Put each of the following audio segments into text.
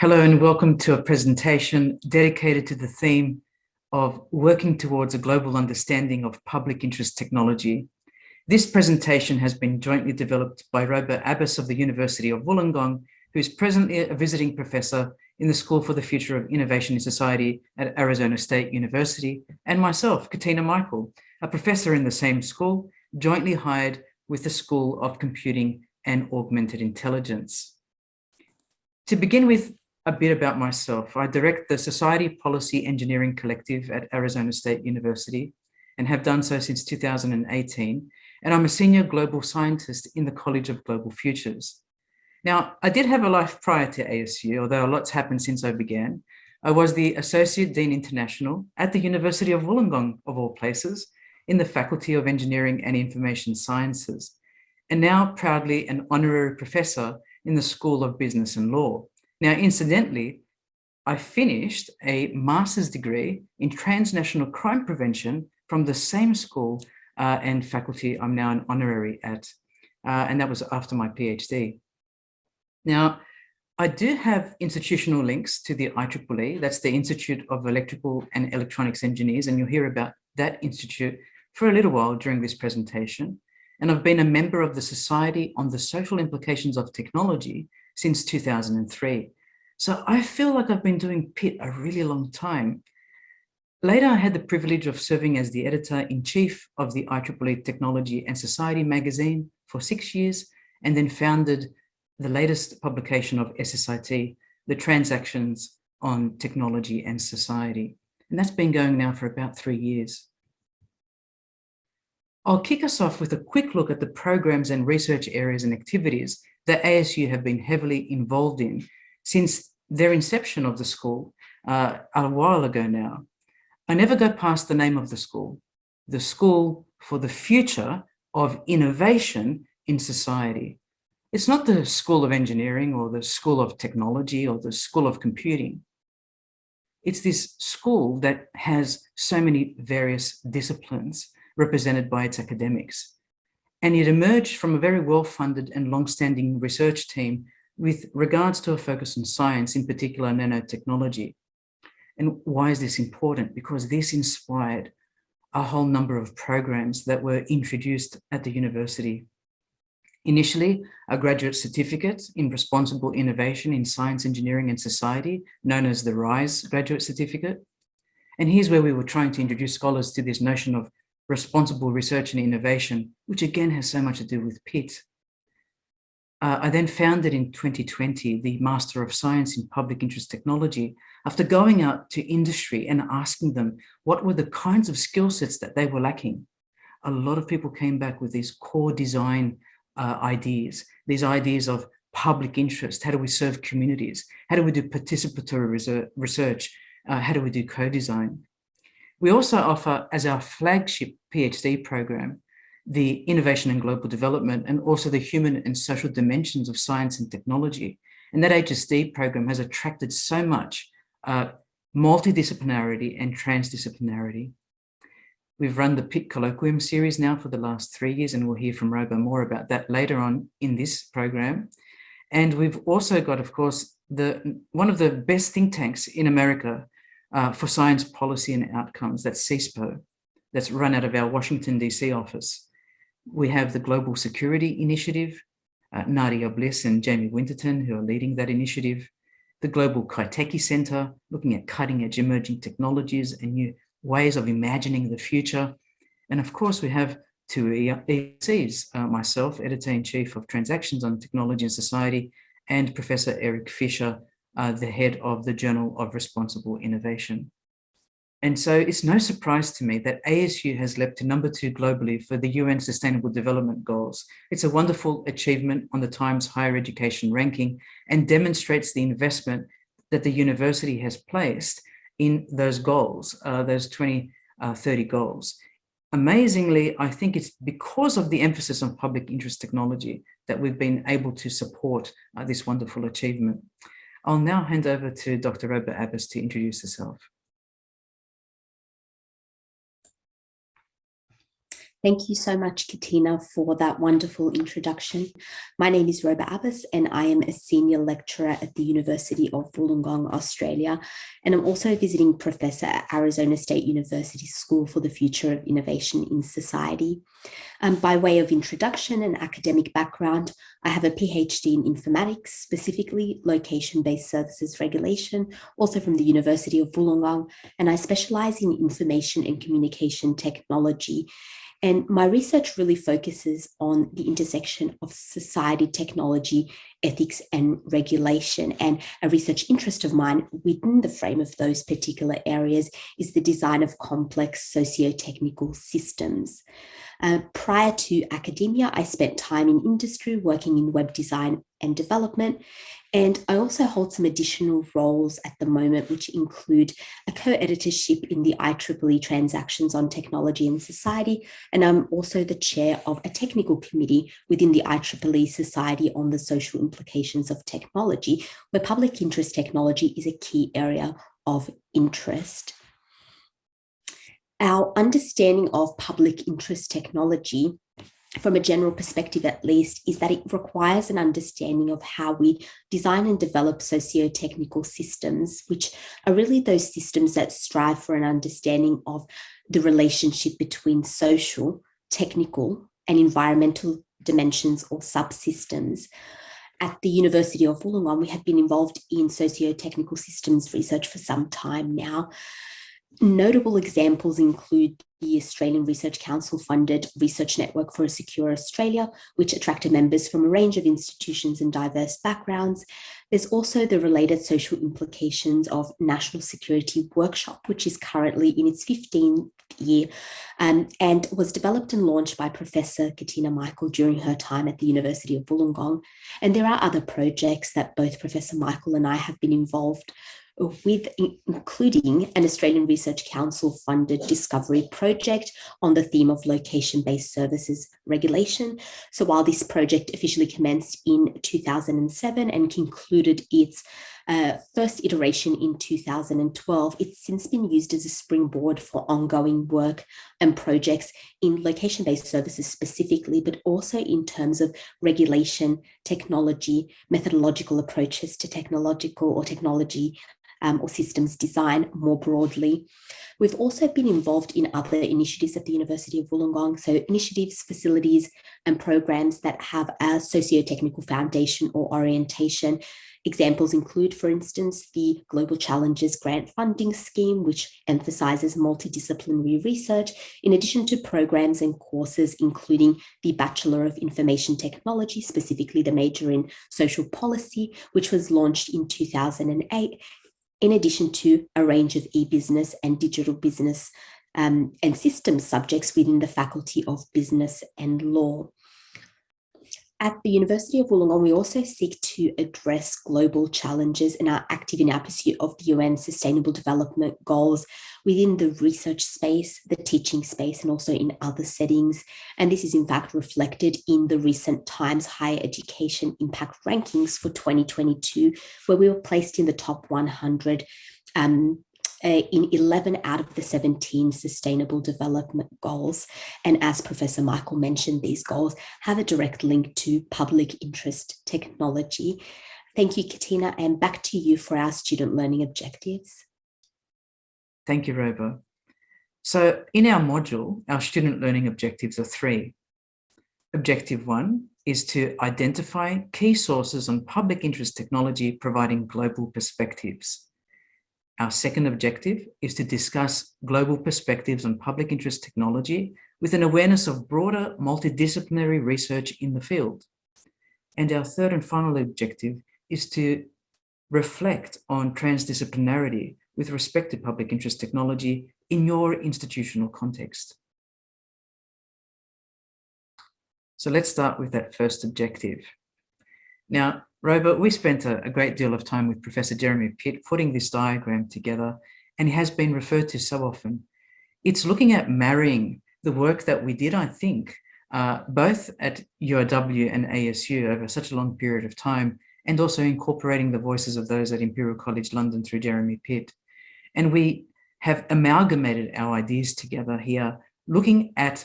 Hello and welcome to a presentation dedicated to the theme of working towards a global understanding of public interest technology. This presentation has been jointly developed by Robert Abbott of the University of Wollongong, who is presently a visiting professor in the School for the Future of Innovation in Society at Arizona State University, and myself, Katina, a professor in the same school, jointly hired with the School of Computing and Augmented Intelligence. To begin with, a bit about myself. I direct the Society Policy Engineering Collective at Arizona State University and have done so since 2018. And I'm a senior global scientist in the College of Global Futures. Now, I did have a life prior to ASU, although a lot's happened since I began. I was the Associate Dean International at the University of Wollongong, of all places, in the Faculty of Engineering and Information Sciences, and now proudly an honorary professor in the School of Business and Law. Now, incidentally, I finished a master's degree in transnational crime prevention from the same school and faculty I'm now an honorary at, and that was after my PhD. Now, I do have institutional links to the IEEE, that's the Institute of Electrical and Electronics Engineers, and you'll hear about that institute for a little while during this presentation. And I've been a member of the Society on the Social Implications of Technology since 2003. So I feel like I've been doing PIT a really long time. Later, I had the privilege of serving as the editor-in-chief of the IEEE Technology and Society magazine for 6 years, and then founded the latest publication of SSIT, the Transactions on Technology and Society. And that's been going now for about 3 years. I'll kick us off with a quick look at the programs and research areas and activities that ASU have been heavily involved in since their inception of the school a while ago now. I never go past the name of the School for the Future of Innovation in Society. It's not the School of Engineering or the School of Technology or the School of Computing. It's this school that has so many various disciplines represented by its academics. And it emerged from a very well-funded and long-standing research team with regards to a focus on science, in particular nanotechnology. And why is this important? Because this inspired a whole number of programs that were introduced at the university. Initially, a graduate certificate in responsible innovation in science, engineering, and society, known as the RISE graduate certificate. And here's where we were trying to introduce scholars to this notion of responsible research and innovation, which again has so much to do with PIT. I then founded in 2020 the Master of Science in Public Interest Technology after going out to industry and asking them what were the kinds of skill sets that they were lacking. A lot of people came back with these core design ideas, these ideas of public interest. How do we serve communities? How do we do participatory research? How do we do co-design? We also offer, as our flagship PhD program, the Innovation and Global Development, and also the human and social dimensions of science and technology. And that HSD program has attracted so much multidisciplinarity and transdisciplinarity. We've run the PIT Colloquium series now for the last 3 years, and we'll hear from Roba more about that later on in this program. And we've also got, of course, one of the best think tanks in America for science policy and outcomes, that's CISPO, that's run out of our Washington, DC office. We have the Global Security Initiative, Nadia Bliss and Jamie Winterton, who are leading that initiative. The Global Kaiteki Center, looking at cutting edge emerging technologies and new ways of imagining the future. And of course, we have two ECs, myself, Editor-in-Chief of Transactions on Technology and Society, and Professor Eric Fisher, the head of the Journal of Responsible Innovation. And so it's no surprise to me that ASU has leapt to number 2 globally for the UN Sustainable Development Goals. It's a wonderful achievement on the Times Higher Education ranking and demonstrates the investment that the university has placed in those goals, those 2030 goals. Amazingly, I think it's because of the emphasis on public interest technology that we've been able to support this wonderful achievement. I'll now hand over to Dr. Robert Abbott to introduce herself. Thank you so much, Katina, for that wonderful introduction. My name is Roba Abbas, and I am a senior lecturer at the University of Wollongong, Australia. And I'm also a visiting professor at Arizona State University School for the Future of Innovation in Society. By way of introduction and academic background, I have a PhD in informatics, specifically location-based services regulation, also from the University of Wollongong, and I specialize in information and communication technology. And my research really focuses on the intersection of society, technology, ethics, and regulation. And a research interest of mine within the frame of those particular areas is the design of complex socio-technical systems. Prior to academia, I spent time in industry working in web design and development. And I also hold some additional roles at the moment, which include a co-editorship in the IEEE Transactions on Technology and Society. And I'm also the chair of a technical committee within the IEEE Society on the Social Implications of Technology, where public interest technology is a key area of interest. Our understanding of public interest technology, from a general perspective at least, is that it requires an understanding of how we design and develop socio-technical systems, which are really those systems that strive for an understanding of the relationship between social, technical, and environmental dimensions or subsystems. At the University of Wollongong, we have been involved in socio-technical systems research for some time now. Notable examples include the Australian Research Council funded Research Network for a Secure Australia, which attracted members from a range of institutions and diverse backgrounds. There's also the related social implications of National Security Workshop, which is currently in its 15th year and was developed and launched by Professor Katina Michael during her time at the University of Wollongong. And there are other projects that both Professor Michael and I have been involved with, including an Australian Research Council funded discovery project on the theme of location-based services regulation. So while this project officially commenced in 2007 and concluded its first iteration in 2012, it's since been used as a springboard for ongoing work and projects in location-based services specifically, but also in terms of regulation, technology, methodological approaches to technological or technology or systems design more broadly. We've also been involved in other initiatives at the University of Wollongong, so initiatives, facilities, and programs that have a socio-technical foundation or orientation. Examples include, for instance, the Global Challenges Grant Funding Scheme, which emphasises multidisciplinary research, in addition to programs and courses, including the Bachelor of Information Technology, specifically the major in Social Policy, which was launched in 2008, in addition to a range of e-business and digital business and systems subjects within the Faculty of Business and Law. At the University of Wollongong, we also seek to address global challenges and are active in our pursuit of the UN Sustainable Development Goals within the research space, the teaching space, and also in other settings. And this is in fact reflected in the recent Times Higher Education Impact Rankings for 2022, where we were placed in the top 100 in 11 out of the 17 Sustainable Development Goals. And as Professor Michael mentioned, these goals have a direct link to public interest technology. Thank you, Katina, and back to you for our student learning objectives. Thank you, Roba. So in our module, our student learning objectives are 3. Objective 1 is to identify key sources on public interest technology providing global perspectives. Our second objective is to discuss global perspectives on public interest technology with an awareness of broader multidisciplinary research in the field. And our third and final objective is to reflect on transdisciplinarity with respect to public interest technology in your institutional context. So let's start with that first objective. Now, Robert, we spent a great deal of time with Professor Jeremy Pitt putting this diagram together, and it has been referred to so often. It's looking at marrying the work that we did, I think, both at URW and ASU over such a long period of time, and also incorporating the voices of those at Imperial College London through Jeremy Pitt. And we have amalgamated our ideas together here, looking at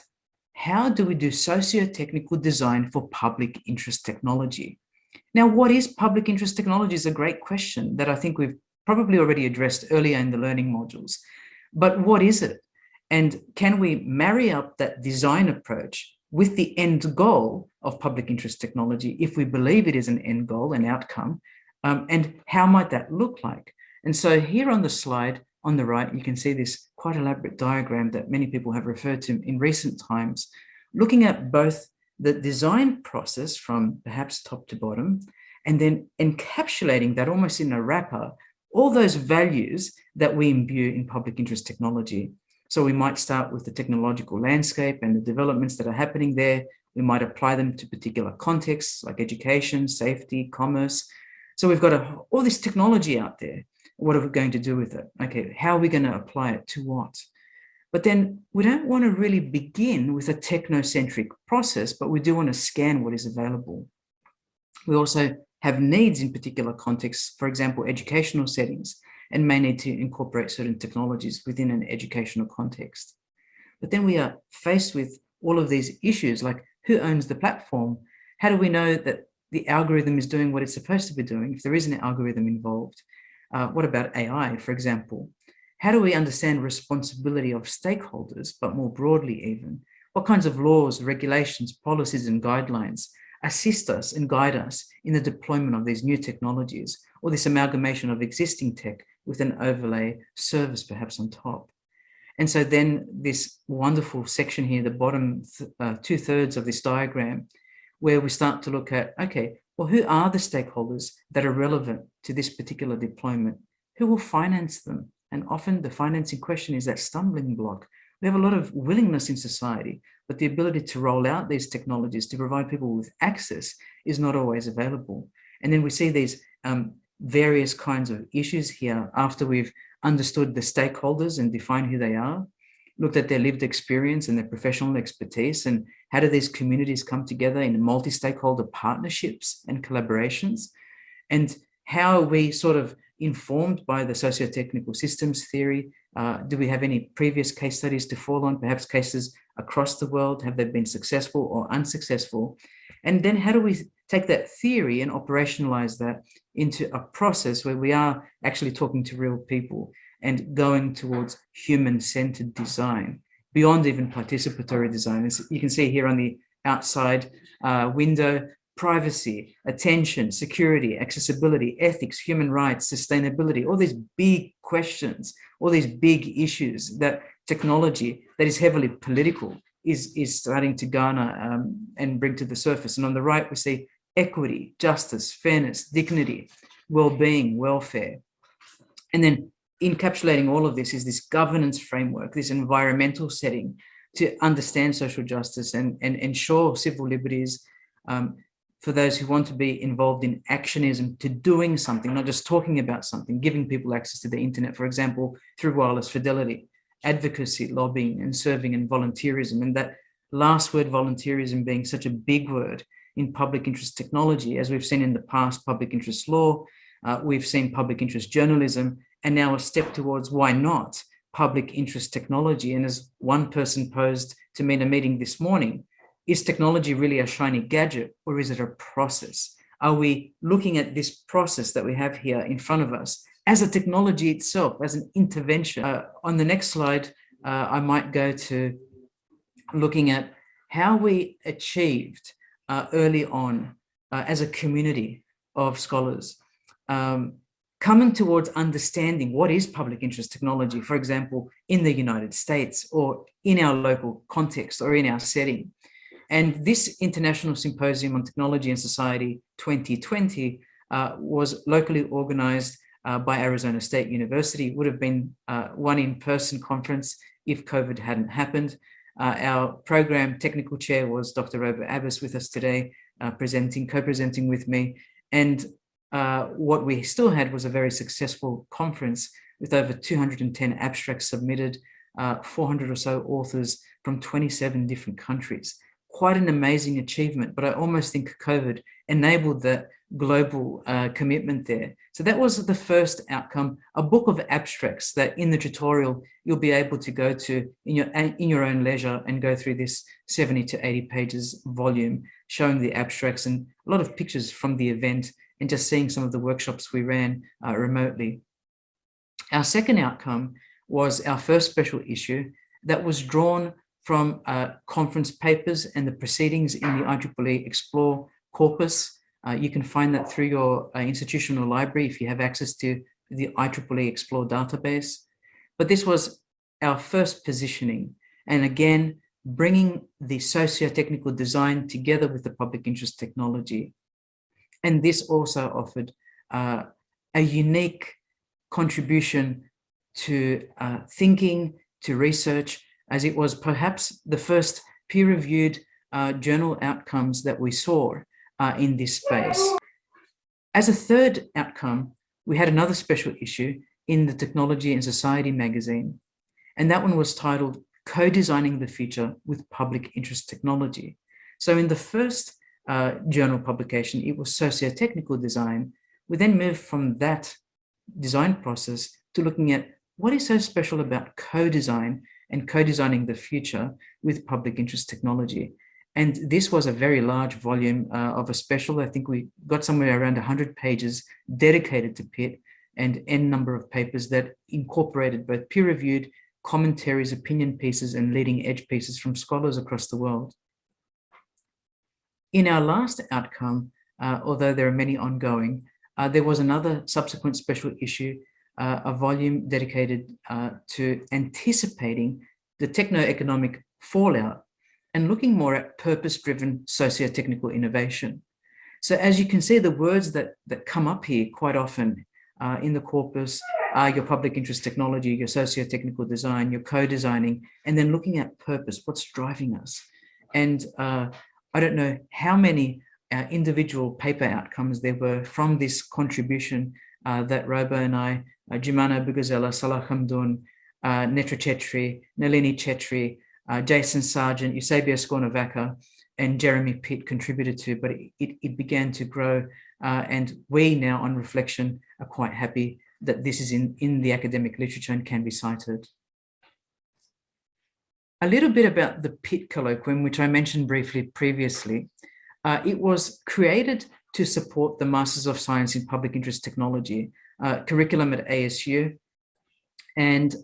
how do we do socio-technical design for public interest technology? Now, what is public interest technology is a great question that I think we've probably already addressed earlier in the learning modules. But what is it? And can we marry up that design approach with the end goal of public interest technology if we believe it is an end goal, an outcome, and how might that look like? And so here on the slide on the right, you can see this quite elaborate diagram that many people have referred to in recent times, looking at both the design process from perhaps top to bottom, and then encapsulating that almost in a wrapper, all those values that we imbue in public interest technology. So we might start with the technological landscape and the developments that are happening there. We might apply them to particular contexts like education, safety, commerce. So we've got all this technology out there. What are we going to do with it? Okay, how are we going to apply it to what? But then we don't want to really begin with a technocentric process, but we do want to scan what is available. We also have needs in particular contexts, for example, educational settings, and may need to incorporate certain technologies within an educational context. But then we are faced with all of these issues, like who owns the platform? How do we know that the algorithm is doing what it's supposed to be doing if there is an algorithm involved? What about AI, for example? How do we understand responsibility of stakeholders, but more broadly even? What kinds of laws, regulations, policies, and guidelines assist us and guide us in the deployment of these new technologies, or this amalgamation of existing tech with an overlay service perhaps on top? And so then this wonderful section here, the bottom 2/3 of this diagram, where we start to look at, okay, well, who are the stakeholders that are relevant to this particular deployment? Who will finance them? And often the financing question is that stumbling block. We have a lot of willingness in society, but the ability to roll out these technologies to provide people with access is not always available. And then we see these various kinds of issues here after we've understood the stakeholders and defined who they are, looked at their lived experience and their professional expertise, and how do these communities come together in multi-stakeholder partnerships and collaborations, and how are we sort of informed by the socio-technical systems theory? Do we have any previous case studies to fall on, perhaps cases across the world? Have they been successful or unsuccessful? And then how do we take that theory and operationalize that into a process where we are actually talking to real people and going towards human-centered design, beyond even participatory design? As you can see here on the outside window, privacy, attention, security, accessibility, ethics, human rights, sustainability, all these big questions, all these big issues that technology that is heavily political is starting to garner and bring to the surface. And on the right, we see equity, justice, fairness, dignity, well-being, welfare. And then encapsulating all of this is this governance framework, this environmental setting to understand social justice and ensure civil liberties, for those who want to be involved in actionism, to doing something, not just talking about something, giving people access to the internet, for example, through wireless fidelity, advocacy, lobbying, and serving, and volunteerism. And that last word, volunteerism, being such a big word in public interest technology, as we've seen in the past, public interest law, we've seen public interest journalism, and now a step towards, why not, public interest technology. And as one person posed to me in a meeting this morning, is technology really a shiny gadget, or is it a process? Are we looking at this process that we have here in front of us as a technology itself, as an intervention? On the next slide, I might go to looking at how we achieved early on as a community of scholars, coming towards understanding what is public interest technology, for example, in the United States or in our local context or in our setting. And this International Symposium on Technology and Society 2020 was locally organized by Arizona State University. It would have been one in-person conference if COVID hadn't happened. Our program technical chair was Dr. Robert Abbas with us today, co-presenting with me. And what we still had was a very successful conference with over 210 abstracts submitted, 400 or so authors from 27 different countries. quite an amazing achievement, but I almost think COVID enabled that global commitment there. So that was the first outcome, a book of abstracts that in the tutorial you'll be able to go to in your own leisure and go through this 70 to 80 pages volume, showing the abstracts and a lot of pictures from the event and just seeing some of the workshops we ran remotely. Our second outcome was our first special issue that was drawn from conference papers and the proceedings in the IEEE Explore corpus. You can find that through your institutional library if you have access to the IEEE Explore database. But this was our first positioning. And again, bringing the socio-technical design together with the public interest technology. And this also offered a unique contribution to thinking, to research, as it was perhaps the first peer-reviewed journal outcomes that we saw in this space. As a third outcome, we had another special issue in the Technology and Society magazine, and that one was titled Co-Designing the Future with Public Interest Technology. So in the first journal publication, it was socio-technical design. We then moved from that design process to looking at what is so special about co-design and co-designing the future with public interest technology. And this was a very large volume of a special. I think we got somewhere around 100 pages dedicated to PIT and n number of papers that incorporated both peer-reviewed commentaries, opinion pieces, and leading edge pieces from scholars across the world. In our last outcome, although there are many ongoing, there was another subsequent special issue, a volume dedicated to anticipating the techno-economic fallout and looking more at purpose-driven socio-technical innovation. So as you can see, the words that come up here quite often in the corpus are your public interest technology, your socio-technical design, your co-designing, and then looking at purpose, what's driving us. And I don't know how many individual paper outcomes there were from this contribution that Roba and I, Jumana Bugazela, Salah Hamdoun, Netra Chetri, Nalini Chetri, Jason Sargent, Eusebio Skornovaca, and Jeremy Pitt contributed to, but it began to grow. And we now, on reflection, are quite happy that this is in the academic literature and can be cited. A little bit about the Pitt Colloquium, which I mentioned briefly previously. It was created to support the Masters of Science in Public Interest Technology curriculum at ASU. And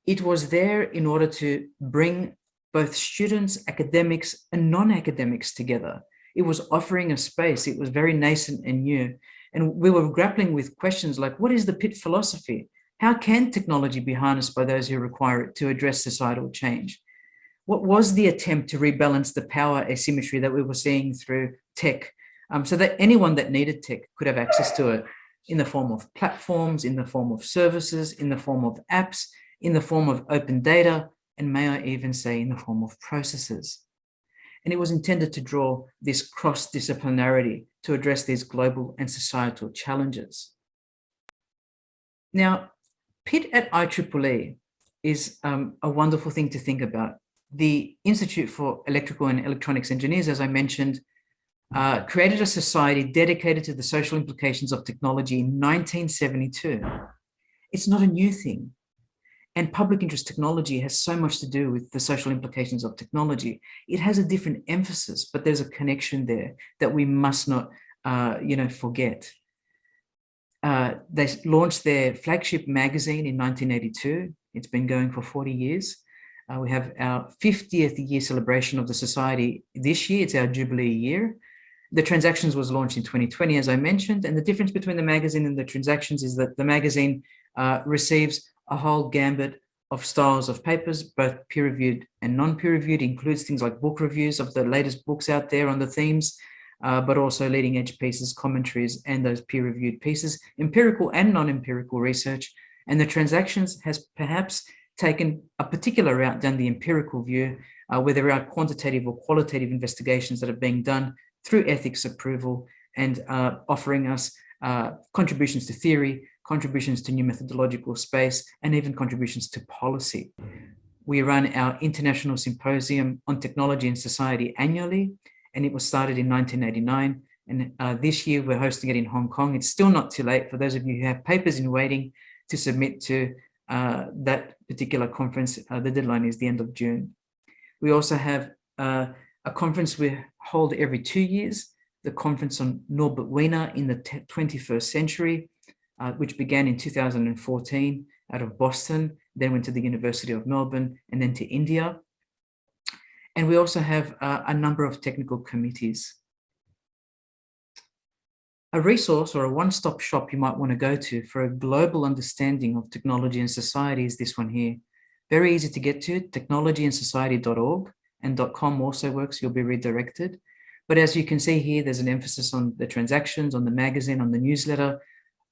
it was there in order to bring both students, academics, and non-academics together. It was offering a space. It was very nascent and new. And we were grappling with questions like, what is the Pitt philosophy? How can technology be harnessed by those who require it to address societal change? What was the attempt to rebalance the power asymmetry that we were seeing through tech, so that anyone that needed tech could have access to it in the form of platforms, in the form of services, in the form of apps, in the form of open data, and may I even say in the form of processes. And it was intended to draw this cross-disciplinarity to address these global and societal challenges. Now, Pitt at IEEE is a wonderful thing to think about. The Institute for Electrical and Electronics Engineers, as I mentioned, created a society dedicated to the social implications of technology in 1972. It's not a new thing. And public interest technology has so much to do with the social implications of technology. It has a different emphasis, but there's a connection there that we must not forget. They launched their flagship magazine in 1982. It's been going for 40 years. We have our 50th year celebration of the society this year. It's our Jubilee year. The Transactions was launched in 2020, as I mentioned, and the difference between the magazine and the Transactions is that the magazine receives a whole gambit of styles of papers, both peer-reviewed and non-peer-reviewed, includes things like book reviews of the latest books out there on the themes, but also leading edge pieces, commentaries, and those peer-reviewed pieces, empirical and non-empirical research. And the Transactions has perhaps taken a particular route down the empirical view, where there are quantitative or qualitative investigations that are being done through ethics approval and offering us contributions to theory, contributions to new methodological space, and even contributions to policy. We run our International Symposium on Technology and Society annually, and it was started in 1989. And this year we're hosting it in Hong Kong. It's still not too late for those of you who have papers in waiting to submit to that particular conference. The deadline is the end of June. We also have a conference we hold every 2 years, the conference on Norbert Weiner in the 21st century, which began in 2014 out of Boston, then went to the University of Melbourne, and then to India. And we also have a number of technical committees. A resource or a one-stop shop you might want to go to for a global understanding of technology and society is this one here. Very easy to get to, technologyandsociety.org, and .com also works, you'll be redirected. But as you can see here, there's an emphasis on the transactions, on the magazine, on the newsletter,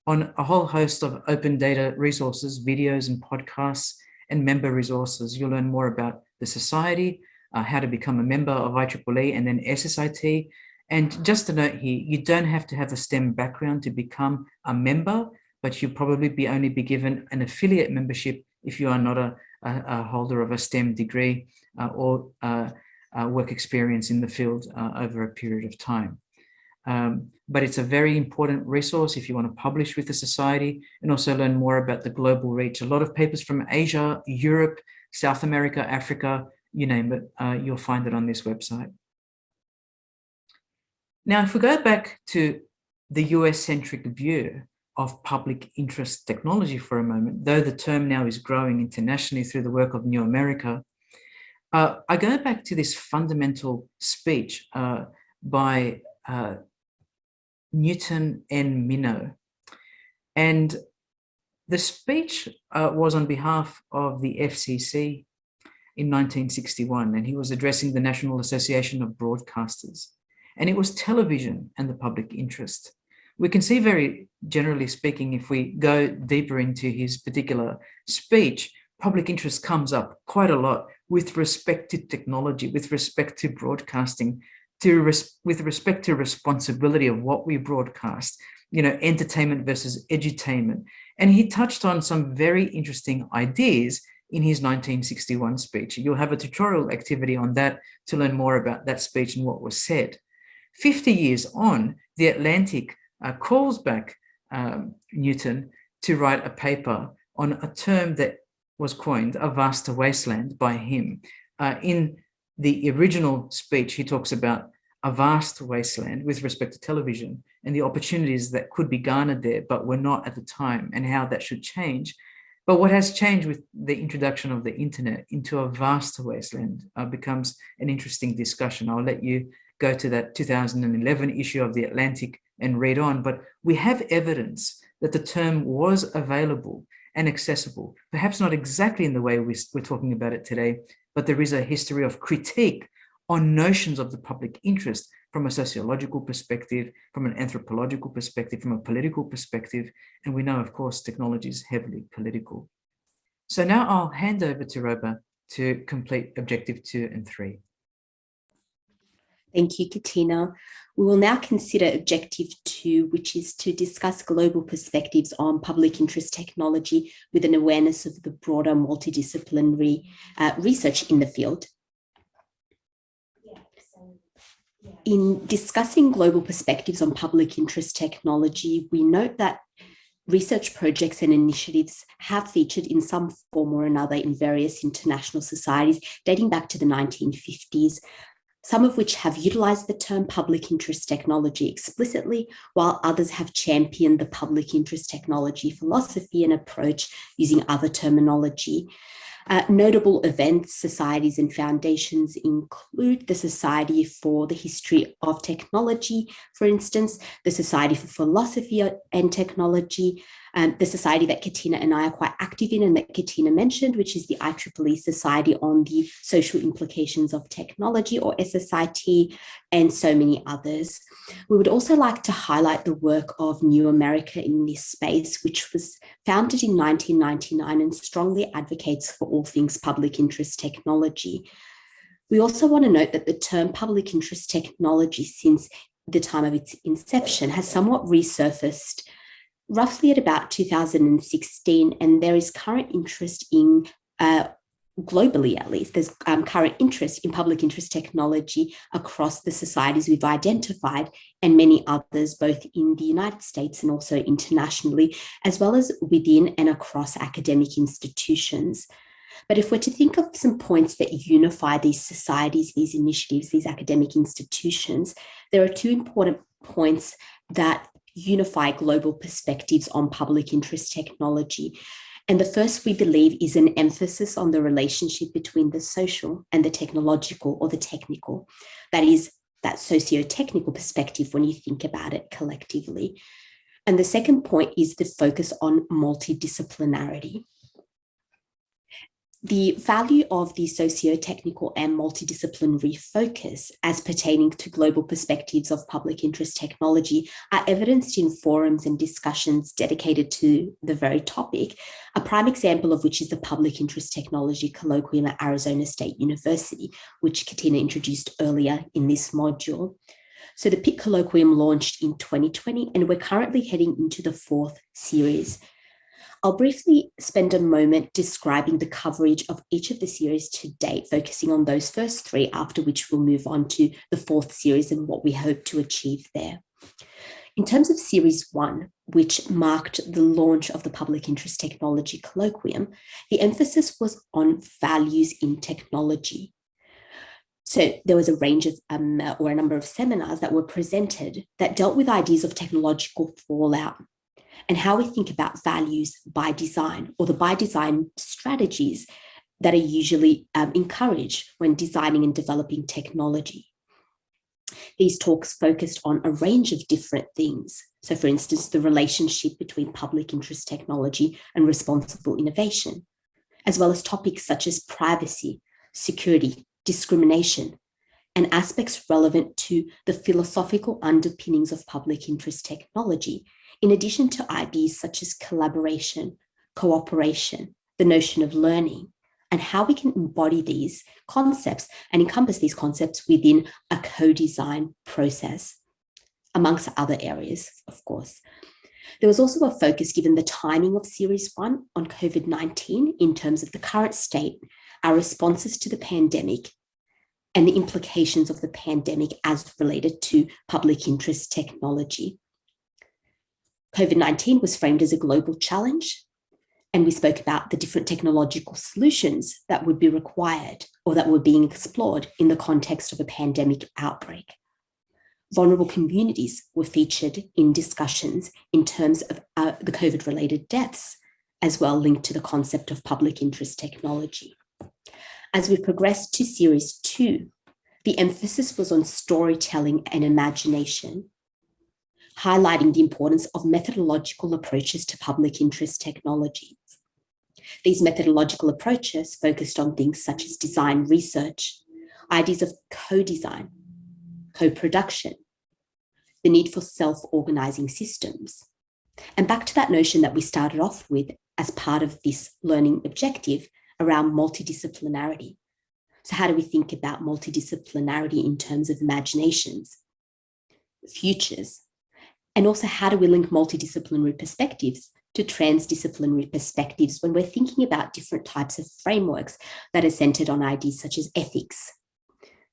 on a whole host of open data resources, videos and podcasts, and member resources. You'll learn more about the society, how to become a member of IEEE and then SSIT. And just a note here, you don't have to have a STEM background to become a member, but you'll probably only be given an affiliate membership if you are not a holder of a STEM degree or work experience in the field over a period of time. But it's a very important resource if you want to publish with the society and also learn more about the global reach. A lot of papers from Asia, Europe, South America, Africa, you name it, you'll find it on this website. Now, if we go back to the US-centric view of public interest technology for a moment, though the term now is growing internationally through the work of New America, I go back to this fundamental speech by Newton and Minnow. And the speech was on behalf of the FCC in 1961, and he was addressing the National Association of Broadcasters. And it was television and the public interest. We can see, very generally speaking, if we go deeper into his particular speech, public interest comes up quite a lot with respect to technology, with respect to broadcasting, with respect to responsibility of what we broadcast, entertainment versus edutainment. And he touched on some very interesting ideas in his 1961 speech. You'll have a tutorial activity on that to learn more about that speech and what was said. 50 years on, The Atlantic calls back Newton to write a paper on a term that was coined, a vast wasteland, by him. In the original speech, he talks about a vast wasteland with respect to television and the opportunities that could be garnered there, but were not at the time, and how that should change. But what has changed with the introduction of the internet into a vast wasteland becomes an interesting discussion. I'll let you go to that 2011 issue of The Atlantic and read on, but we have evidence that the term was available and accessible, perhaps not exactly in the way we're talking about it today, but there is a history of critique on notions of the public interest from a sociological perspective, from an anthropological perspective, from a political perspective, and we know, of course, technology is heavily political. So now I'll hand over to Roba to complete objective 2 and 3. Thank you, Katina. We will now consider objective 2, which is to discuss global perspectives on public interest technology with an awareness of the broader multidisciplinary research in the field. In discussing global perspectives on public interest technology, we note that research projects and initiatives have featured in some form or another in various international societies dating back to the 1950s, some of which have utilized the term public interest technology explicitly, while others have championed the public interest technology philosophy and approach using other terminology. Notable events, societies, and foundations include the Society for the History of Technology, for instance, the Society for Philosophy and Technology, the society that Katina and I are quite active in and that Katina mentioned, which is the IEEE Society on the Social Implications of Technology, or SSIT, and so many others. We would also like to highlight the work of New America in this space, which was founded in 1999 and strongly advocates for all things public interest technology. We also want to note that the term public interest technology, since the time of its inception, has somewhat resurfaced roughly at about 2016, and there is current interest in globally at least, there's current interest in public interest technology across the societies we've identified and many others, both in the United States and also internationally, as well as within and across academic institutions. But if we're to think of some points that unify these societies, these initiatives, these academic institutions, there are two important points that unify global perspectives on public interest technology. And the first, we believe, is an emphasis on the relationship between the social and the technological or the technical. That is, that socio-technical perspective when you think about it collectively. And the second point is the focus on multidisciplinarity. The value of the socio-technical and multidisciplinary focus as pertaining to global perspectives of public interest technology are evidenced in forums and discussions dedicated to the very topic, a prime example of which is the Public Interest Technology Colloquium at Arizona State University, which Katina introduced earlier in this module. So the PIC Colloquium launched in 2020, and we're currently heading into the fourth series. I'll briefly spend a moment describing the coverage of each of the series to date, focusing on those first three, after which we'll move on to the fourth series and what we hope to achieve there. In terms of series one, which marked the launch of the Public Interest Technology Colloquium, the emphasis was on values in technology. So there was a range of, or a number of seminars that were presented that dealt with ideas of technological fallout, and how we think about values by design, or the by design strategies that are usually encouraged when designing and developing technology. These talks focused on a range of different things. So for instance, the relationship between public interest technology and responsible innovation, as well as topics such as privacy, security, discrimination, and aspects relevant to the philosophical underpinnings of public interest technology, in addition to ideas such as collaboration, cooperation, the notion of learning, and how we can embody these concepts and encompass these concepts within a co-design process, amongst other areas, of course. There was also a focus given the timing of Series 1 on COVID-19 in terms of the current state, our responses to the pandemic, and the implications of the pandemic as related to public interest technology. COVID-19 was framed as a global challenge, and we spoke about the different technological solutions that would be required or that were being explored in the context of a pandemic outbreak. Vulnerable communities were featured in discussions in terms of the COVID-related deaths, as well linked to the concept of public interest technology. As we progressed to Series 2, the emphasis was on storytelling and imagination, highlighting the importance of methodological approaches to public interest technologies. These methodological approaches focused on things such as design research, ideas of co-design, co-production, the need for self-organizing systems. And back to that notion that we started off with as part of this learning objective around multidisciplinarity. So how do we think about multidisciplinarity in terms of imaginations, futures, and also how do we link multidisciplinary perspectives to transdisciplinary perspectives when we're thinking about different types of frameworks that are centered on ideas such as ethics,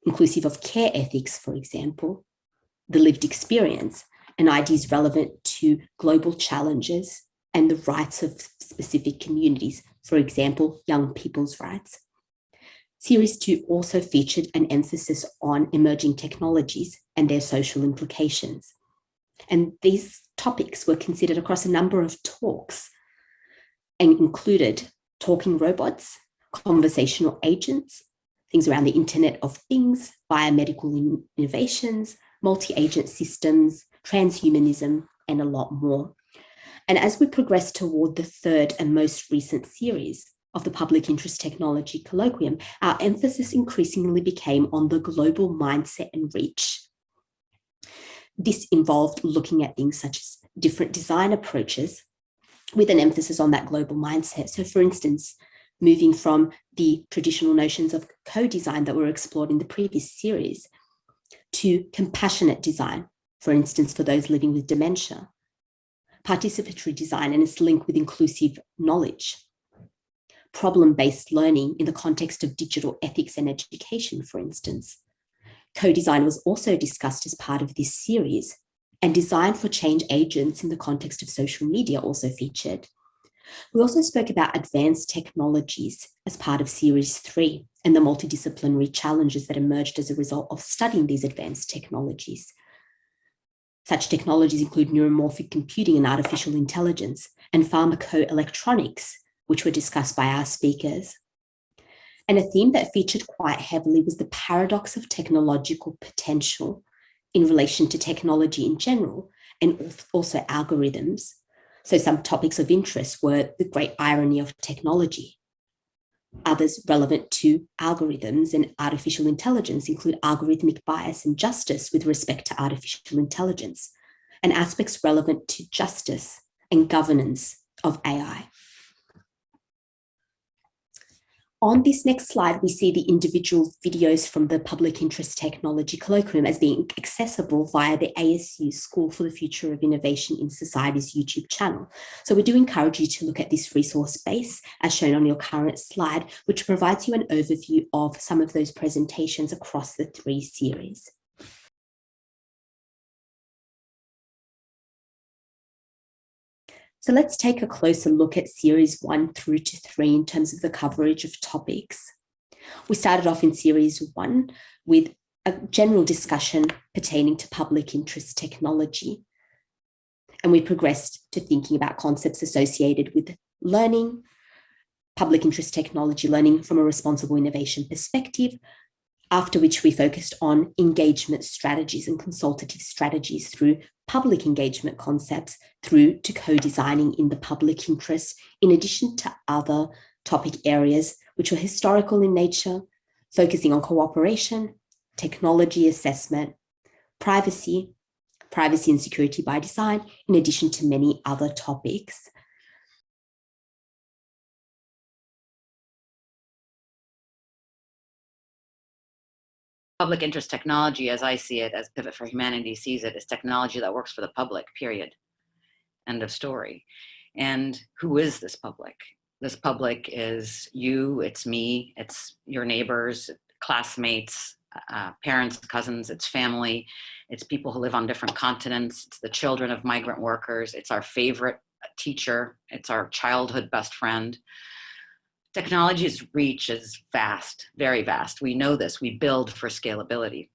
inclusive of care ethics, for example, the lived experience, and ideas relevant to global challenges and the rights of specific communities, for example, young people's rights. Series 2 also featured an emphasis on emerging technologies and their social implications. And these topics were considered across a number of talks and included talking robots, conversational agents, things around the Internet of Things, biomedical innovations, multi-agent systems, transhumanism, and a lot more. And as we progress toward the third and most recent series of the Public Interest Technology Colloquium, our emphasis increasingly became on the global mindset and reach. This involved looking at things such as different design approaches with an emphasis on that global mindset. So for instance, moving from the traditional notions of co-design that were explored in the previous series to compassionate design, for instance, for those living with dementia, participatory design and its link with inclusive knowledge, problem-based learning in the context of digital ethics and education, for instance. Co-design was also discussed as part of this series, and design for change agents in the context of social media also featured. We also spoke about advanced technologies as part of Series 3 and the multidisciplinary challenges that emerged as a result of studying these advanced technologies. Such technologies include neuromorphic computing and artificial intelligence, and pharmacoelectronics, which were discussed by our speakers. And a theme that featured quite heavily was the paradox of technological potential in relation to technology in general, and also algorithms. So some topics of interest were the great irony of technology. Others relevant to algorithms and artificial intelligence include algorithmic bias and justice with respect to artificial intelligence, and aspects relevant to justice and governance of AI. On this next slide, we see the individual videos from the Public Interest Technology Colloquium as being accessible via the ASU School for the Future of Innovation in Society's YouTube channel. So we do encourage you to look at this resource base as shown on your current slide, which provides you an overview of some of those presentations across the 3 series. So let's take a closer look at series 1 through to 3 in terms of the coverage of topics. We started off in series 1 with a general discussion pertaining to public interest technology. And we progressed to thinking about concepts associated with learning, public interest technology learning from a responsible innovation perspective, after which we focused on engagement strategies and consultative strategies through public engagement concepts through to co-designing in the public interest, in addition to other topic areas which were historical in nature, focusing on cooperation, technology assessment, privacy and security by design, in addition to many other topics. Public interest technology, as I see it, as Pivot for Humanity sees it, is technology that works for the public, period. End of story. And who is this public? This public is you, it's me, it's your neighbors, classmates, parents, cousins, it's family, it's people who live on different continents, it's the children of migrant workers, it's our favorite teacher, it's our childhood best friend. Technology's reach is vast, very vast. We know this, we build for scalability.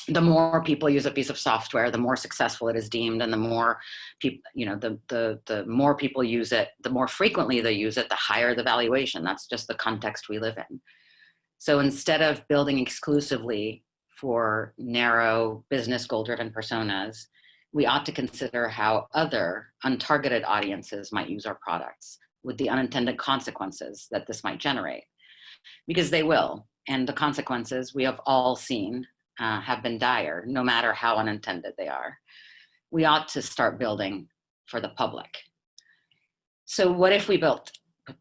The more people use a piece of software, the more successful it is deemed, and the more people, the more people use it, the more frequently they use it, the higher the valuation. That's just the context we live in. So instead of building exclusively for narrow business goal-driven personas, we ought to consider how other untargeted audiences might use our products, with the unintended consequences that this might generate, because they will. And the consequences we have all seen have been dire, no matter how unintended they are. We ought to start building for the public. So what if we built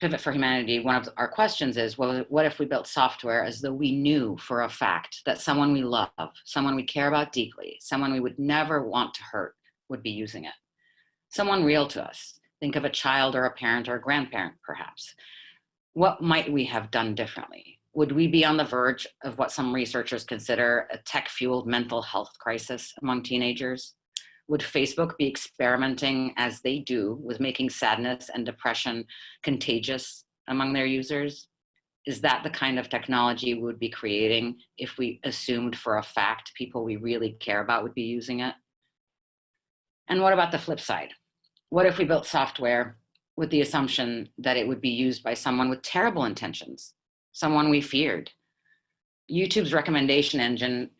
Pivot for Humanity? One of our questions is, well, what if we built software as though we knew for a fact that someone we love, someone we care about deeply, someone we would never want to hurt would be using it? Someone real to us. Think of a child or a parent or a grandparent, perhaps. What might we have done differently? Would we be on the verge of what some researchers consider a tech-fueled mental health crisis among teenagers? Would Facebook be experimenting, as they do, with making sadness and depression contagious among their users? Is that the kind of technology we would be creating if we assumed for a fact people we really care about would be using it? And what about the flip side? What if we built software with the assumption that it would be used by someone with terrible intentions, someone we feared? YouTube's recommendation engine,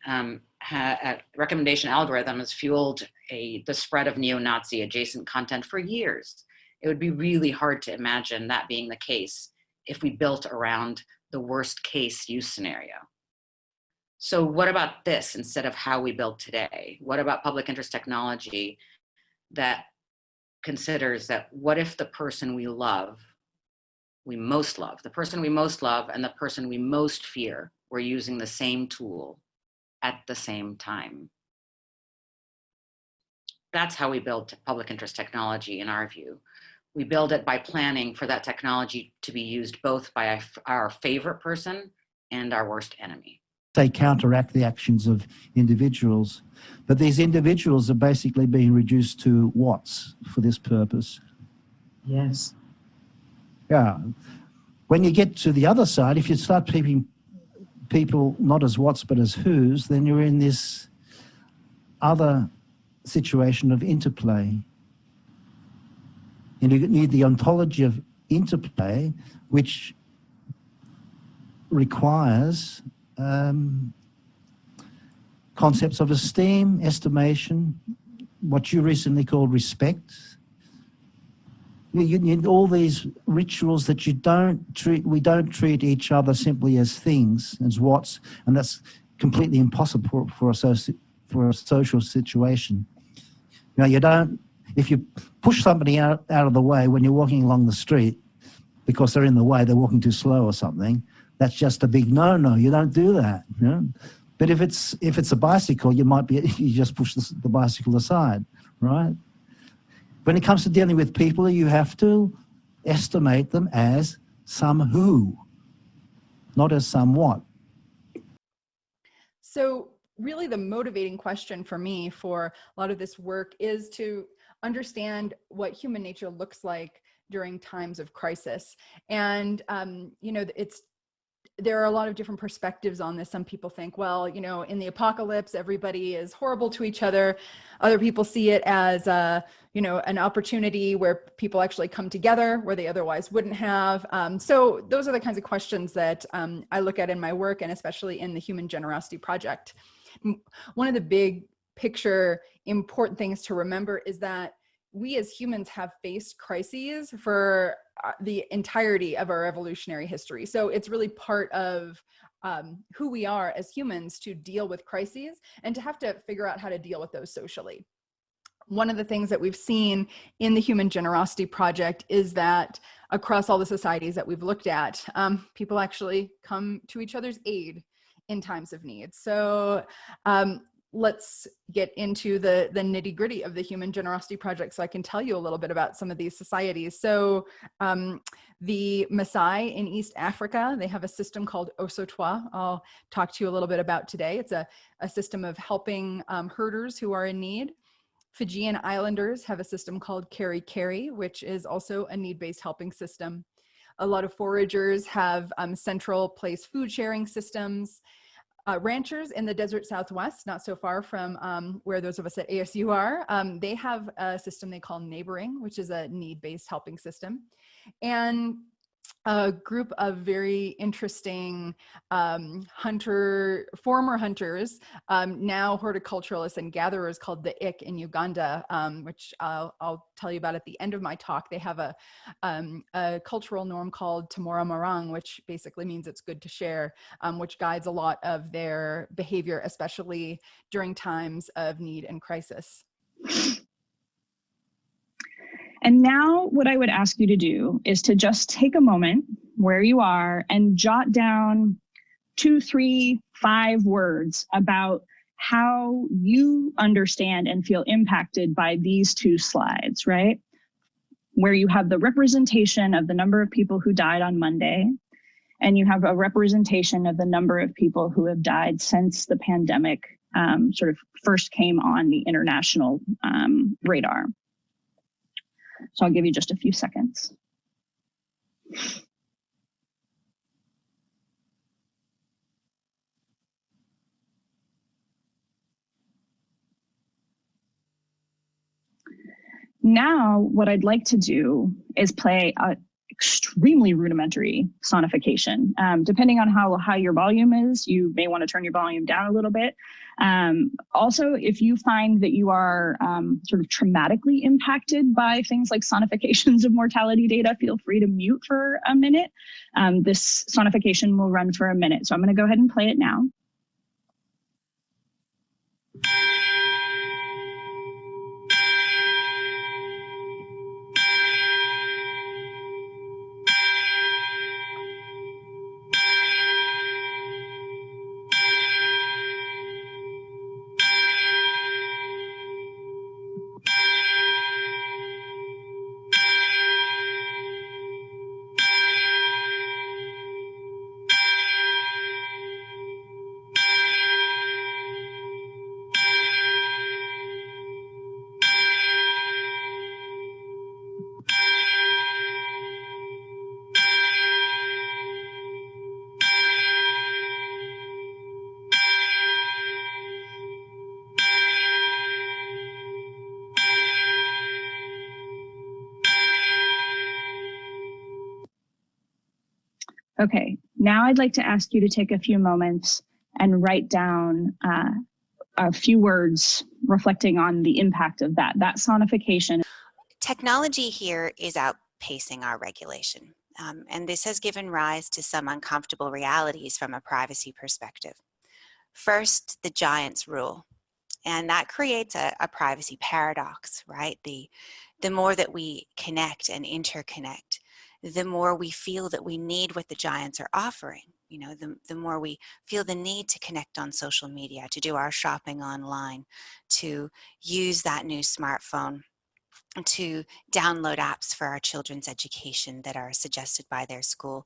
recommendation algorithm has fueled the spread of neo-Nazi adjacent content for years. It would be really hard to imagine that being the case if we built around the worst case use scenario. So what about this instead of how we build today? What about public interest technology that considers that what if the person we love, we most love, the person we most love and the person we most fear were using the same tool at the same time? That's how we build public interest technology in our view. We build it by planning for that technology to be used both by our favorite person and our worst enemy. They counteract the actions of individuals, but these individuals are basically being reduced to whats for this purpose. Yes. Yeah. When you get to the other side, if you start keeping people not as whats but as whos, then you're in this other situation of interplay. And you need the ontology of interplay, which requires concepts of esteem, estimation, what you recently called respect. You need all these rituals that we don't treat each other simply as things, as whats, and that's completely impossible for a social situation. You don't, if you push somebody out of the way when you're walking along the street because they're in the way, they're walking too slow or something, that's just a big no-no. You don't do that. You know? But if it's a bicycle, you just push the bicycle aside, right? When it comes to dealing with people, you have to estimate them as some who, not as some what. So really the motivating question for me for a lot of this work is to understand what human nature looks like during times of crisis. And, there are a lot of different perspectives on this. Some people think, well, in the apocalypse, everybody is horrible to each other. Other people see it as, an opportunity where people actually come together where they otherwise wouldn't have. So those are the kinds of questions that I look at in my work, and especially in the Human Generosity Project. One of the big picture important things to remember is that we as humans have faced crises for the entirety of our evolutionary history. So it's really part of who we are as humans to deal with crises and to have to figure out how to deal with those socially. One of the things that we've seen in the Human Generosity Project is that across all the societies that we've looked at, people actually come to each other's aid in times of need. So let's get into the nitty-gritty of the Human Generosity Project so I can tell you a little bit about some of these societies. So the Macy in East Africa, they have a system called Osotwa. I'll talk to you a little bit about today. It's a system of helping herders who are in need. Fijian Islanders have a system called Keri Keri, which is also a need-based helping system. A lot of foragers have central place food sharing systems. Ranchers in the desert Southwest, not so far from where those of us at ASU are, they have a system they call neighboring, which is a need-based helping system. And a group of very interesting former hunters, now horticulturalists and gatherers called the Ik in Uganda, which I'll tell you about at the end of my talk. They have a cultural norm called Tamora Marang, which basically means it's good to share, which guides a lot of their behavior, especially during times of need and crisis. And now what I would ask you to do is to just take a moment where you are and jot down 2, 3, 5 words about how you understand and feel impacted by these 2 slides, right? Where you have the representation of the number of people who died on Monday, and you have a representation of the number of people who have died since the pandemic sort of first came on the international radar. So I'll give you just a few seconds. Now, what I'd like to do is play a extremely rudimentary sonification. Depending on how high your volume is, you may want to turn your volume down a little bit. Also, if you find that you are sort of traumatically impacted by things like sonifications of mortality data, feel free to mute for a minute. This sonification will run for a minute. So I'm going to go ahead and play it now. Okay, now I'd like to ask you to take a few moments and write down a few words reflecting on the impact of that sonification. Technology here is outpacing our regulation, and this has given rise to some uncomfortable realities from a privacy perspective. First, the giants rule, and that creates a privacy paradox, right? The more that we connect and interconnect, the more we feel that we need what the giants are offering. You know, the more we feel the need to connect on social media, to do our shopping online, to use that new smartphone, to download apps for our children's education that are suggested by their school.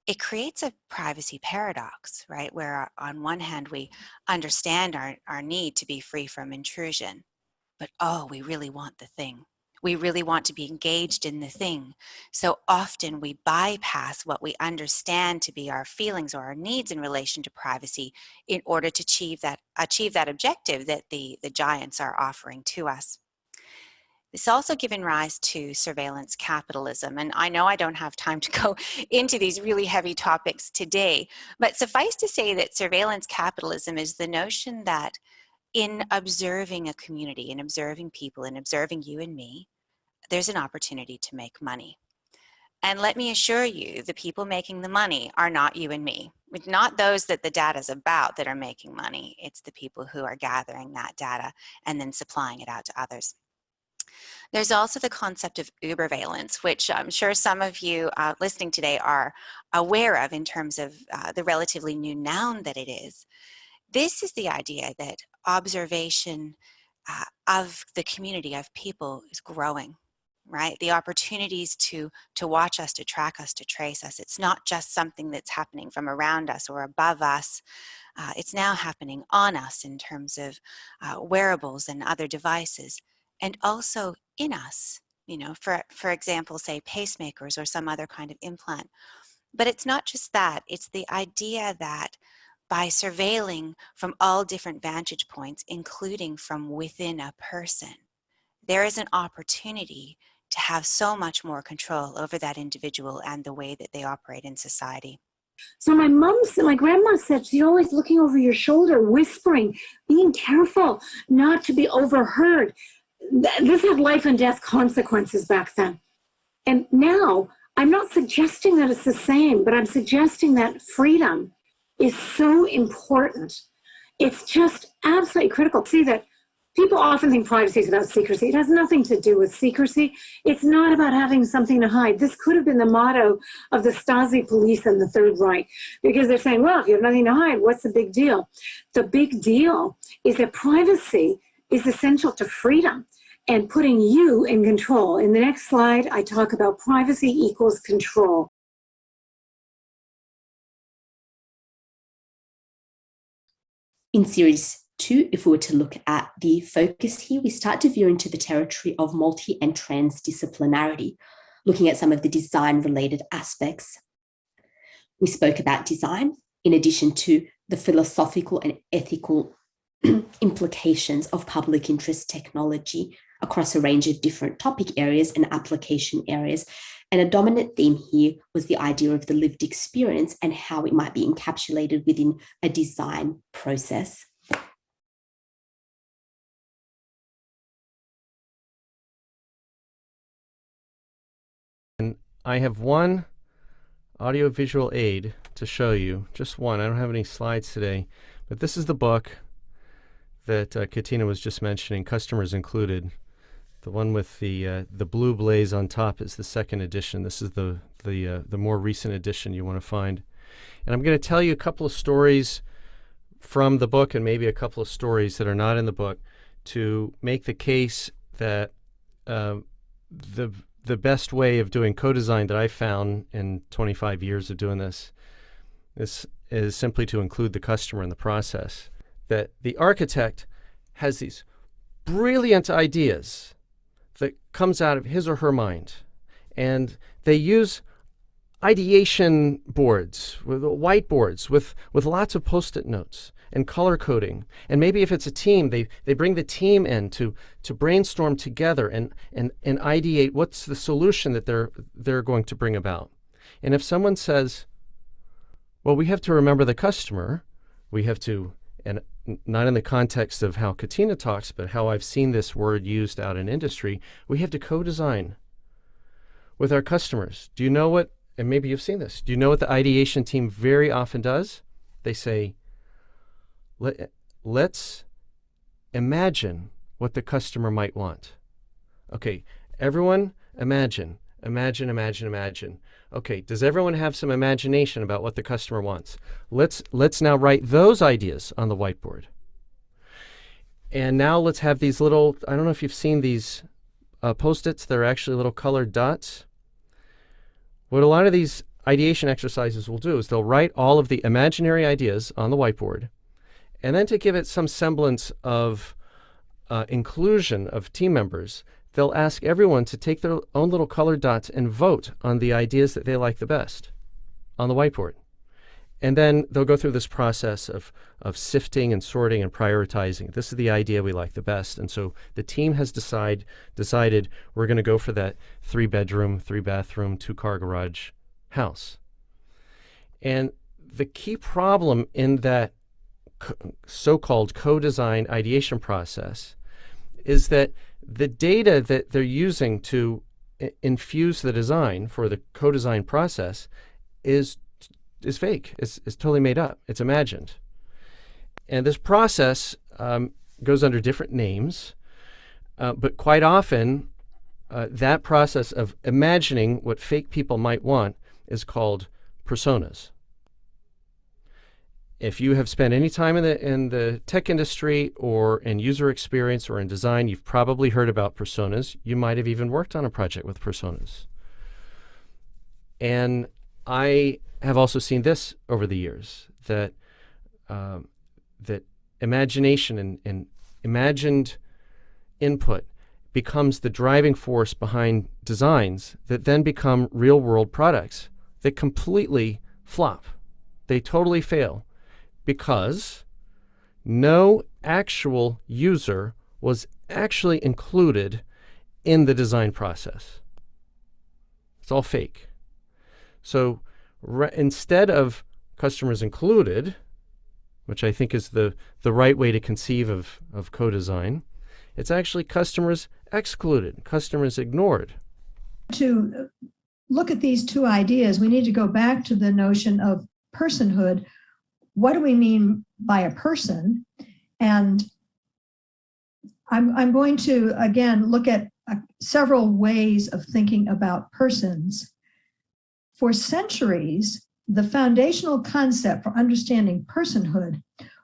It creates a privacy paradox, right? Where on one hand, we understand our need to be free from intrusion, but oh, we really want the thing. We really want to be engaged in the thing. So often we bypass what we understand to be our feelings or our needs in relation to privacy in order to achieve that objective that the giants are offering to us. This has also given rise to surveillance capitalism. And I know I don't have time to go into these really heavy topics today, but suffice to say that surveillance capitalism is the notion that in observing a community, in observing people, in observing you and me, there's an opportunity to make money. And let me assure you, the people making the money are not you and me. It's not those that the data is about that are making money. It's the people who are gathering that data and then supplying it out to others. There's also the concept of ubervalence, which I'm sure some of you listening today are aware of in terms of the relatively new noun that it is. This is the idea that observation of the community of people is growing, right? The opportunities to watch us, to track us, to trace us. It's not just something that's happening from around us or above us. It's now happening on us in terms of wearables and other devices, and also in us, you know, for example, say pacemakers or some other kind of implant. But it's not just that, it's the idea that by surveilling from all different vantage points, including from within a person, there is an opportunity to have so much more control over that individual and the way that they operate in society. So my grandma said, she's always looking over your shoulder, whispering, being careful not to be overheard. This had life and death consequences back then. And now I'm not suggesting that it's the same, but I'm suggesting that freedom is so important. It's just absolutely critical. See that people often think privacy is about secrecy. It has nothing to do with secrecy. It's not about having something to hide. This could have been the motto of the Stasi police and the Third Reich, because they're saying, well, if you have nothing to hide, what's the big deal? The big deal is that privacy is essential to freedom and putting you in control. In the next slide, I talk about privacy equals control. In series 2, if we were to look at the focus here, we start to veer into the territory of multi and transdisciplinarity, looking at some of the design-related aspects. We spoke about design, in addition to the philosophical and ethical implications of public interest technology across a range of different topic areas and application areas. And a dominant theme here was the idea of the lived experience and how it might be encapsulated within a design process. And I have one audiovisual aid to show you, just one. I don't have any slides today, but this is the book that Katina was just mentioning, Customers Included. The one with the blue blaze on top is the second edition. This is the more recent edition you want to find. And I'm going to tell you a couple of stories from the book and maybe a couple of stories that are not in the book to make the case that the best way of doing co-design that I found in 25 years of doing this is simply to include the customer in the process. That the architect has these brilliant ideas that comes out of his or her mind. And they use ideation boards, with whiteboards, with lots of Post-it notes and color coding. And maybe if it's a team, they bring the team in to brainstorm together and ideate what's the solution that they're going to bring about. And if someone says, Well, we have to remember the customer. We have to, and not in the context of how Katina talks, but how I've seen this word used out in industry, we have to co-design with our customers. Do you know what, and maybe you've seen this, do you know what the ideation team very often does? They say, let's imagine what the customer might want. Okay, everyone imagine. Okay, does everyone have some imagination about what the customer wants? Let's now write those ideas on the whiteboard. And now let's have these little, I don't know if you've seen these Post-its. They're actually little colored dots. What a lot of these ideation exercises will do is they'll write all of the imaginary ideas on the whiteboard, and then to give it some semblance of inclusion of team members, they'll ask everyone to take their own little colored dots and vote on the ideas that they like the best on the whiteboard. And then they'll go through this process of sifting and sorting and prioritizing. This is the idea we like the best. And so the team has decided we're going to go for that 3-bedroom, 3-bathroom, 2-car garage house. And the key problem in that so-called co-design ideation process is that the data that they're using to infuse the design for the co-design process is fake. It's totally made up. It's imagined. And this process goes under different names, but quite often that process of imagining what fake people might want is called personas. If you have spent any time in the tech industry or in user experience or in design, you've probably heard about personas. You might have even worked on a project with personas. And I have also seen this over the years, that that imagination and imagined input becomes the driving force behind designs that then become real-world products that completely flop. They totally fail because no actual user was actually included in the design process. It's all fake. So instead of customers included, which I think is the right way to conceive of co-design, it's actually customers excluded, customers ignored. To look at these two ideas, we need to go back to the notion of personhood. What do we mean by a person? And I'm going to, again, look at several ways of thinking about persons. For centuries, the foundational concept for understanding personhood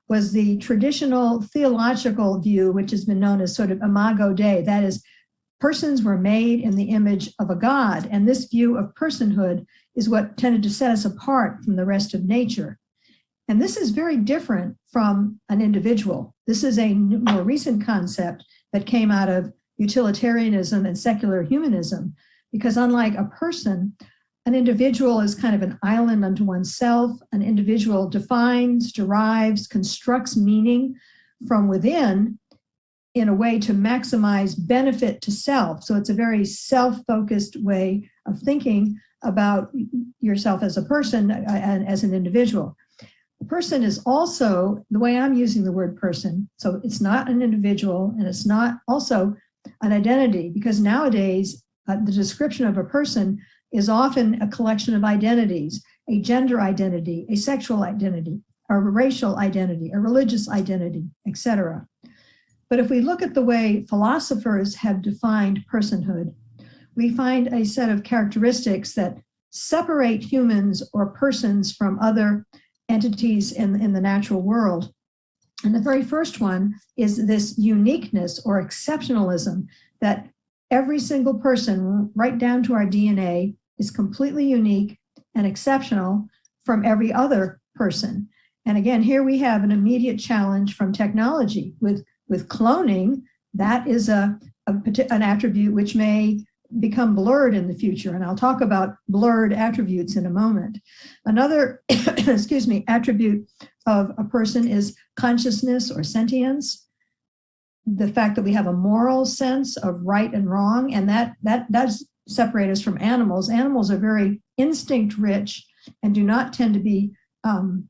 was the traditional theological view, which has been known as sort of imago Dei. That is, persons were made in the image of a God. And this view of personhood is what tended to set us apart from the rest of nature. And this is very different from an individual. This is a more recent concept that came out of utilitarianism and secular humanism, because unlike a person, an individual is kind of an island unto oneself. An individual defines, derives, constructs meaning from within in a way to maximize benefit to self. So it's a very self-focused way of thinking about yourself as a person and as an individual. A person is also, the way I'm using the word person, so it's not an individual and it's not also an identity, because nowadays the description of a person is often a collection of identities, a gender identity, a sexual identity, a racial identity, a religious identity, etc. But if we look at the way philosophers have defined personhood, we find a set of characteristics that separate humans or persons from other entities in the natural world. And the very first one is this uniqueness or exceptionalism, that every single person, right down to our DNA, is completely unique and exceptional from every other person. And again, here we have an immediate challenge from technology. With cloning, that is an attribute which may become blurred in the future. And I'll talk about blurred attributes in a moment. Another, attribute of a person is consciousness or sentience. The fact that we have a moral sense of right and wrong, and that does separate us from animals. Animals are very instinct rich and do not tend to be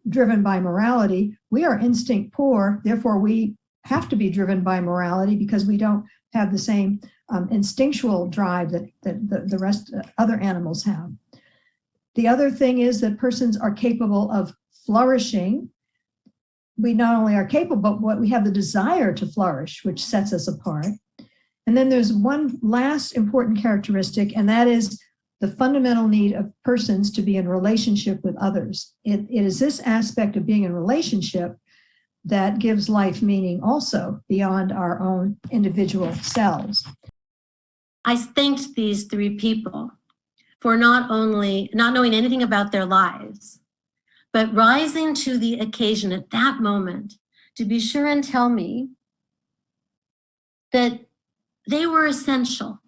driven by morality. We are instinct poor, therefore we have to be driven by morality because we don't have the same instinctual drive that the rest other animals have. The other thing is that persons are capable of flourishing. We not only are capable, but what we have the desire to flourish, which sets us apart. And then there's one last important characteristic, and that is the fundamental need of persons to be in relationship with others. It is this aspect of being in relationship that gives life meaning also beyond our own individual selves. I thanked these three people for not only not knowing anything about their lives, but rising to the occasion at that moment to be sure and tell me that they were essential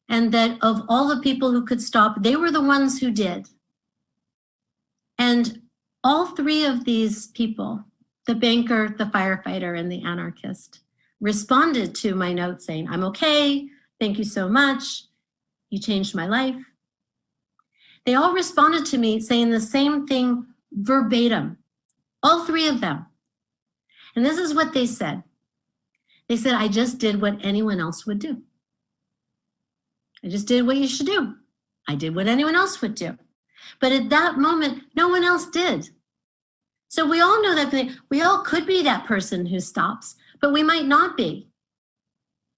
and that of all the people who could stop, they were the ones who did. And all three of these people, the banker, the firefighter, and the anarchist, responded to my note saying, I'm okay, thank you so much, you changed my life. They all responded to me saying the same thing verbatim, all three of them. And this is what they said. They said, I just did what anyone else would do. I just did what you should do. I did what anyone else would do. But at that moment, no one else did. So we all know that we all could be that person who stops, but we might not be.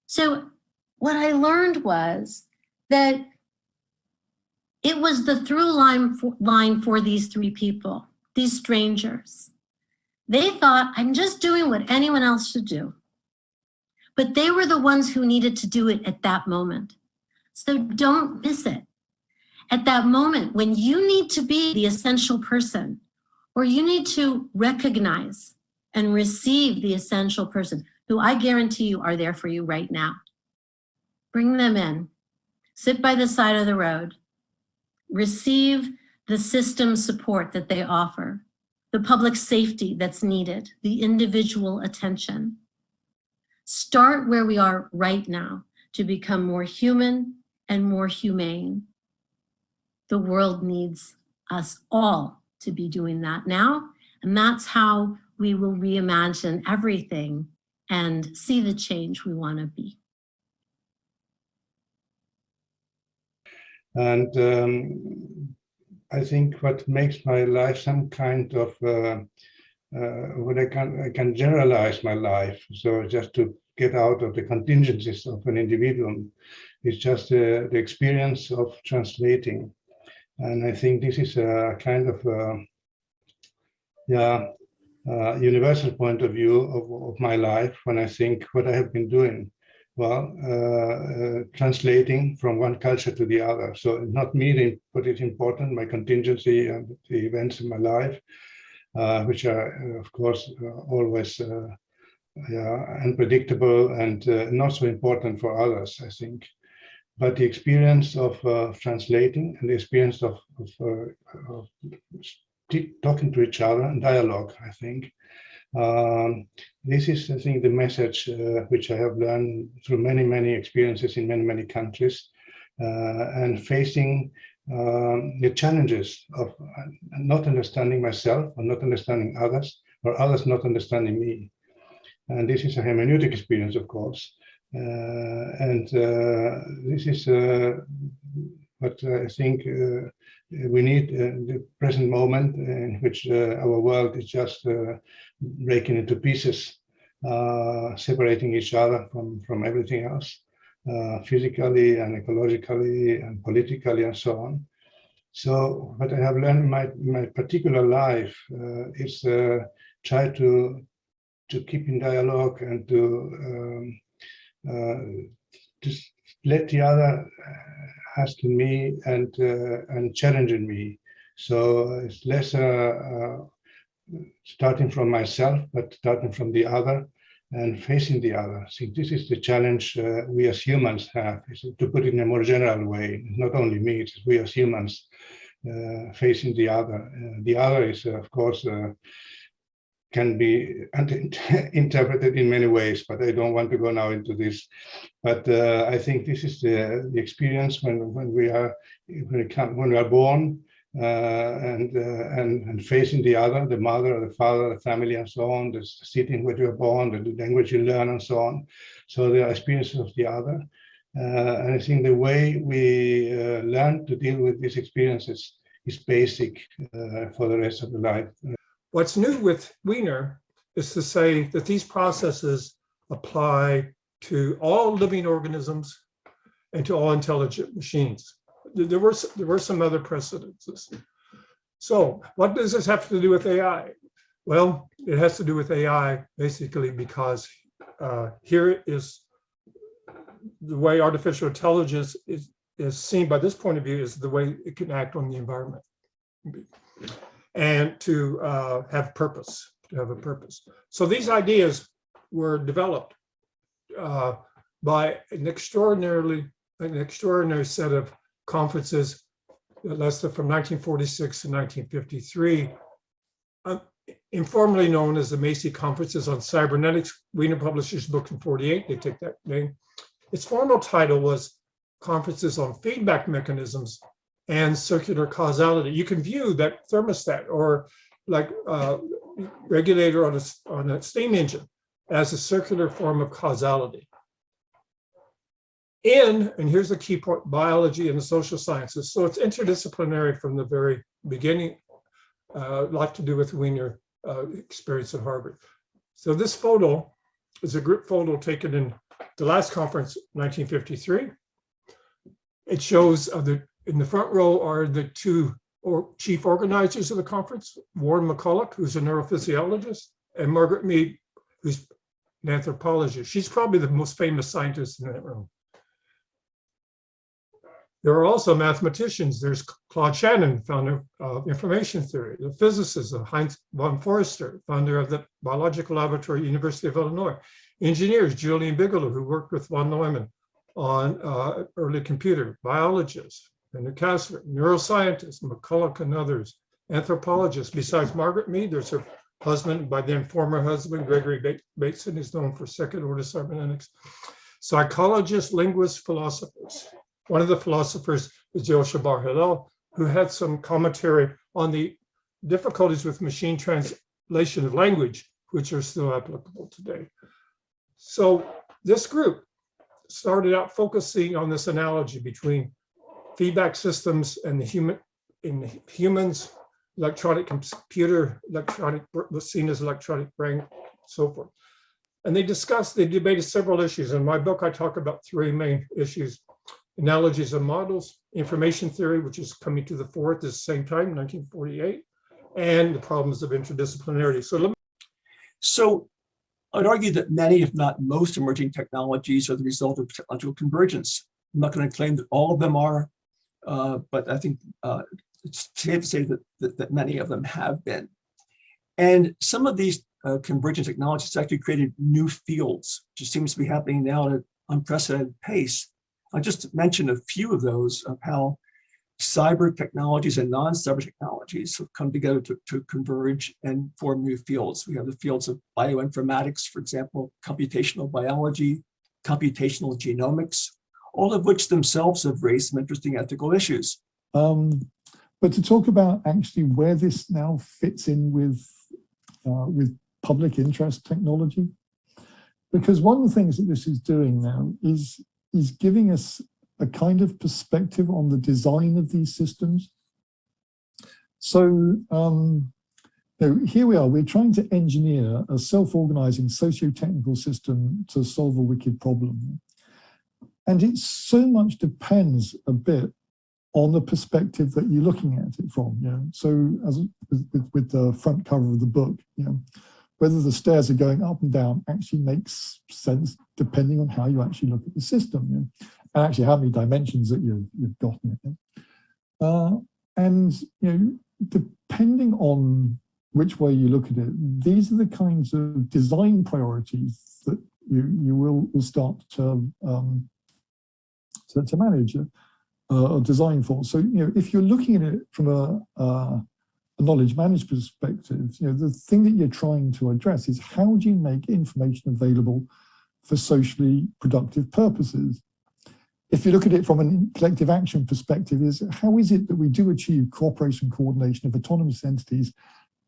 So what I learned was that it was the through line for these three people, these strangers. They thought, I'm just doing what anyone else should do. But they were the ones who needed to do it at that moment. So don't miss it. At that moment, when you need to be the essential person, or you need to recognize and receive the essential person, who I guarantee you are there for you right now. Bring them in, sit by the side of the road, receive the system support that they offer, the public safety that's needed, the individual attention. Start where we are right now to become more human and more humane. The world needs us all to be doing that now, and that's how we will reimagine everything and see the change we want to be. And I think what makes my life some kind of what I can generalize my life. So just to get out of the contingencies of an individual, is just the experience of translating. And I think this is a kind of universal point of view of my life when I think what I have been doing. Well, translating from one culture to the other. So not me, but it's important, my contingency and the events in my life, which are, of course, always unpredictable and not so important for others, I think. But the experience of translating and the experience of talking to each other and dialogue, I think. This is, I think, the message which I have learned through many, many experiences in many, many countries, and facing the challenges of not understanding myself or not understanding others, or others not understanding me. And this is a hermeneutic experience, of course. And this is what I think we need in the present moment in which our world is just breaking into pieces, separating each other from everything else, physically and ecologically and politically and so on. So what I have learned in my particular life is try to keep in dialogue and to just let the other asking me and challenging me. So it's less starting from myself, but starting from the other and facing the other. See, this is the challenge we as humans have, is to put it in a more general way. Not only me, it's we as humans facing the other. The other is, of course, can be interpreted in many ways, but I don't want to go now into this. But I think this is the experience when we are born, and facing the other, the mother, the father, the family, and so on, the city in which you are born, the language you learn, and so on. So the experiences of the other. And I think the way we learn to deal with these experiences is basic for the rest of the life. What's new with Weiner is to say that these processes apply to all living organisms and to all intelligent machines. There were some other precedences. So what does this have to do with AI? Well, it has to do with AI basically because here is the way artificial intelligence is seen by this point of view is the way it can act on the environment and to have purpose, to have a purpose. So these ideas were developed by an extraordinary set of conferences that lasted from 1946 to 1953, informally known as the Macy Conferences on Cybernetics. Weiner published his book in 1948, they take that name. Its formal title was Conferences on Feedback Mechanisms and Circular Causality. You can view that thermostat or like regulator on a steam engine as a circular form of causality. And here's the key point, biology and the social sciences. So it's interdisciplinary from the very beginning, a lot to do with Weiner experience at Harvard. So this photo is a group photo taken in the last conference, 1953. It shows in the front row are the two chief organizers of the conference, Warren McCulloch, who's a neurophysiologist, and Margaret Mead, who's an anthropologist. She's probably the most famous scientist in that room. There are also mathematicians. There's Claude Shannon, founder of information theory, the physicist Heinz von Forster, founder of the Biological Laboratory, University of Illinois, engineers, Julian Bigelow, who worked with von Neumann on early computer, biologists, Andrew Kastner, neuroscientists, McCulloch and others, anthropologists. Besides Margaret Mead, there's her husband, by then former husband, Gregory Bateson, is known for second order cybernetics, psychologists, linguists, philosophers. One of the philosophers is Yoshua Bar Hillel, who had some commentary on the difficulties with machine translation of language, which are still applicable today. So this group started out focusing on this analogy between feedback systems and humans, electronic computer, seen as electronic brain, so forth. And they debated several issues. In my book, I talk about three main issues: analogies of models, information theory, which is coming to the fore at the same time, 1948, and the problems of interdisciplinarity. So I'd argue that many, if not most, emerging technologies are the result of technological convergence. I'm not going to claim that all of them are, but I think it's safe to say that many of them have been. And some of these convergent technologies actually created new fields, which seems to be happening now at an unprecedented pace. I'll just mention a few of those, of how cyber technologies and non-cyber technologies have come together to converge and form new fields. We have the fields of bioinformatics, for example, computational biology, computational genomics, all of which themselves have raised some interesting ethical issues. But to talk about actually where this now fits in with public interest technology, because one of the things that this is doing now is giving us a kind of perspective on the design of these systems. So here we are, we're trying to engineer a self-organizing socio-technical system to solve a wicked problem. And it so much depends a bit on the perspective that you're looking at it from. You know? So as with the front cover of the book, you know, whether the stairs are going up and down actually makes sense depending on how you actually look at the system, you know, and actually how many dimensions that you've gotten it. And you know, depending on which way you look at it, these are the kinds of design priorities that you will start to manage or design for. So you know, if you're looking at it from a knowledge management perspective, you know, the thing that you're trying to address is how do you make information available for socially productive purposes? if you look at it from a collective action perspective, is how is it that we do achieve cooperation and coordination of autonomous entities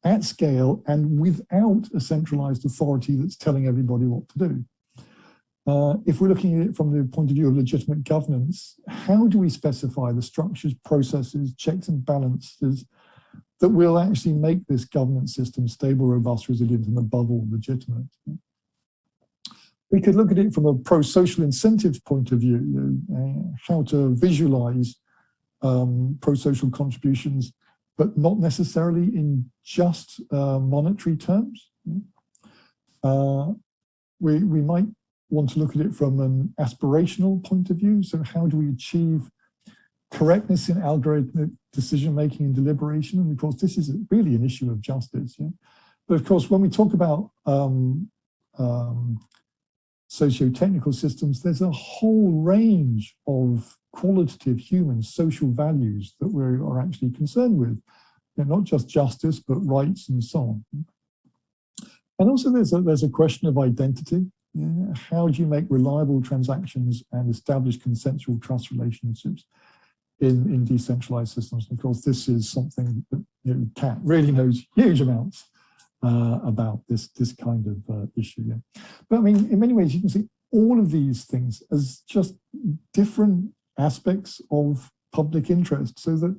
at scale and without a centralized authority that's telling everybody what to do? If we're looking at it from the point of view of legitimate governance, how do we specify the structures, processes, checks and balances that will actually make this governance system stable, robust, resilient, and above all legitimate? We could look at it from a pro-social incentives point of view, how to visualize pro-social contributions, but not necessarily in just monetary terms. We might want to look at it from an aspirational point of view. So how do we achieve correctness in algorithmic decision-making and deliberation? And of course, this is really an issue of justice. Yeah? But of course, when we talk about socio-technical systems, there's a whole range of qualitative human social values that we are actually concerned with. You know, not just justice, but rights and so on. And also there's a question of identity. Yeah? How do you make reliable transactions and establish consensual trust relationships in decentralized systems? And of course, this is something that Kat really knows huge amounts about this kind of issue. Yeah. But I mean, in many ways, you can see all of these things as just different aspects of public interest, so that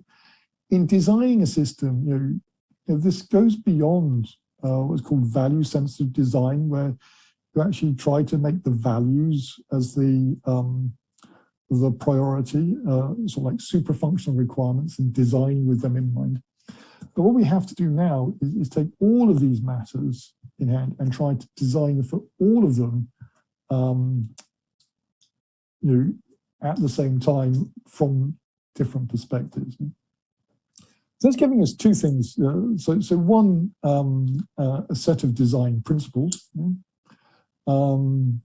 in designing a system, this goes beyond what's called value-sensitive design, where you actually try to make the values as the priority, sort of like super functional requirements, and design with them in mind. But what we have to do now is take all of these matters in hand and try to design for all of them, at the same time from different perspectives. So that's giving us two things. So one, a set of design principles, and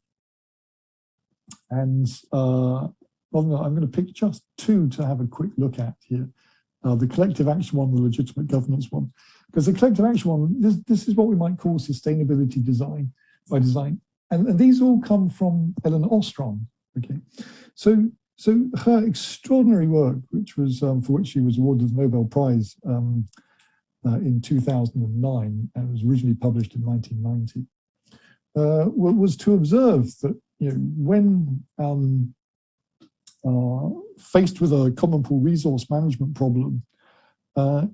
well, no, I'm going to pick just two to have a quick look at here. The collective action one, the legitimate governance one. Because the collective action one, this is what we might call sustainability design by design. And these all come from Ellen Ostrom. Okay, so her extraordinary work, which was for which she was awarded the Nobel Prize in 2009, and was originally published in 1990, was to observe that when faced with a common pool resource management problem,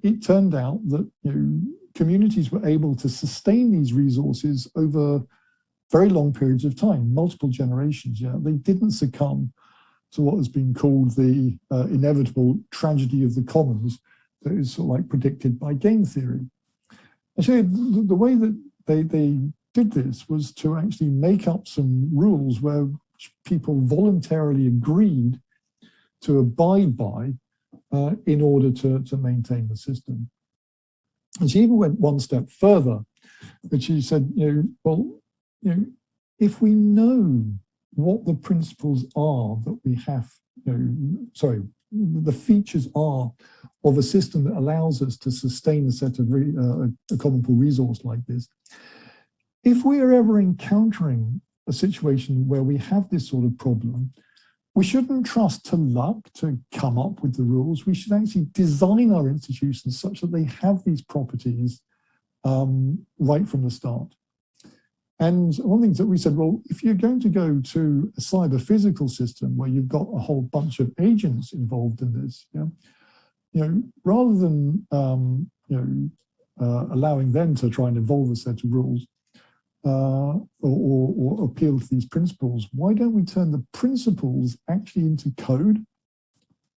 it turned out that communities were able to sustain these resources over very long periods of time, multiple generations. Yeah, they didn't succumb to what has been called the inevitable tragedy of the commons that is sort of like predicted by game theory. And so the way that they did this was to actually make up some rules where people voluntarily agreed to abide by in order to maintain the system. And she even went one step further, but she said, if we know what the principles are that we have, the features are of a system that allows us to sustain a set of a common pool resource like this, if we are ever encountering a situation where we have this sort of problem, we shouldn't trust to luck to come up with the rules. We should actually design our institutions such that they have these properties right from the start. And one of the things that we said, well, if you're going to go to a cyber physical system where you've got a whole bunch of agents involved in this, rather than allowing them to try and evolve a set of rules, or appeal to these principles, why don't we turn the principles actually into code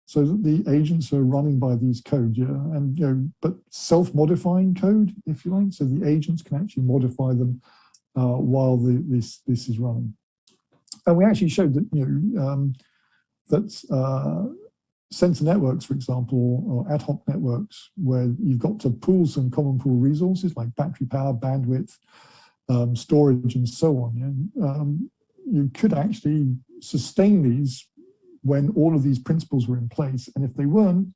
so that the agents are running by these codes, and but self-modifying code, if you like, so the agents can actually modify them while this is running. And we actually showed that that sensor networks, for example, or ad hoc networks, where you've got to pool some common pool resources like battery power, bandwidth, storage, and so on. You could actually sustain these when all of these principles were in place, and if they weren't,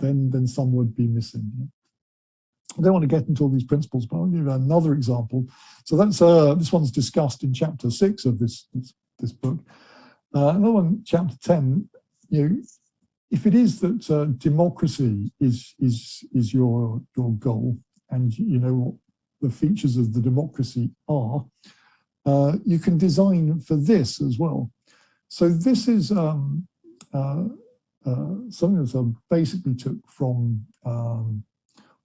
then some would be missing. I don't want to get into all these principles, but I'll give you another example. So that's this one's discussed in chapter 6 of this book. Another one, chapter 10, if it is that democracy is your goal, and you know what the features of the democracy are, you can design for this as well. So this is something that I basically took from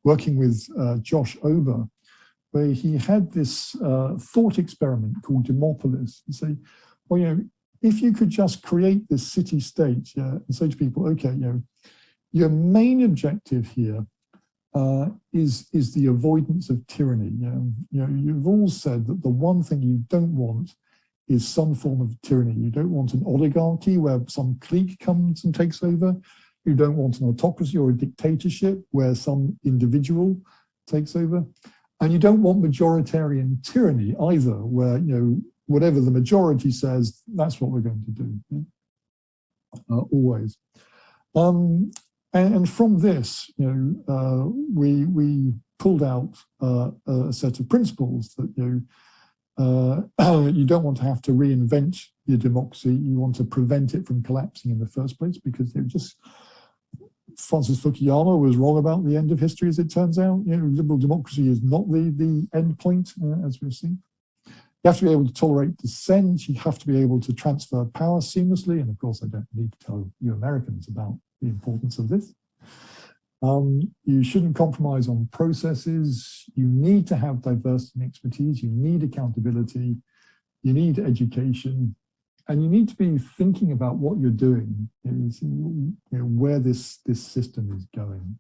working with Josh Ober, where he had this thought experiment called Demopolis, and say, well, if you could just create this city-state, and say to people, okay, your main objective here is the avoidance of tyranny. You've all said that the one thing you don't want is some form of tyranny. You don't want an oligarchy where some clique comes and takes over. You don't want an autocracy or a dictatorship where some individual takes over. And you don't want majoritarian tyranny either, where, whatever the majority says, that's what we're going to do, always. And from this, we pulled out a set of principles that, you don't want to have to reinvent your democracy. You want to prevent it from collapsing in the first place, because Francis Fukuyama was wrong about the end of history, as it turns out. Liberal democracy is not the end point, as we've seen. You have to be able to tolerate dissent. You have to be able to transfer power seamlessly. And of course, I don't need to tell you Americans about the importance of this. You shouldn't compromise on processes. You need to have diversity and expertise. You need accountability. You need education. And you need to be thinking about what you're doing, where this system is going.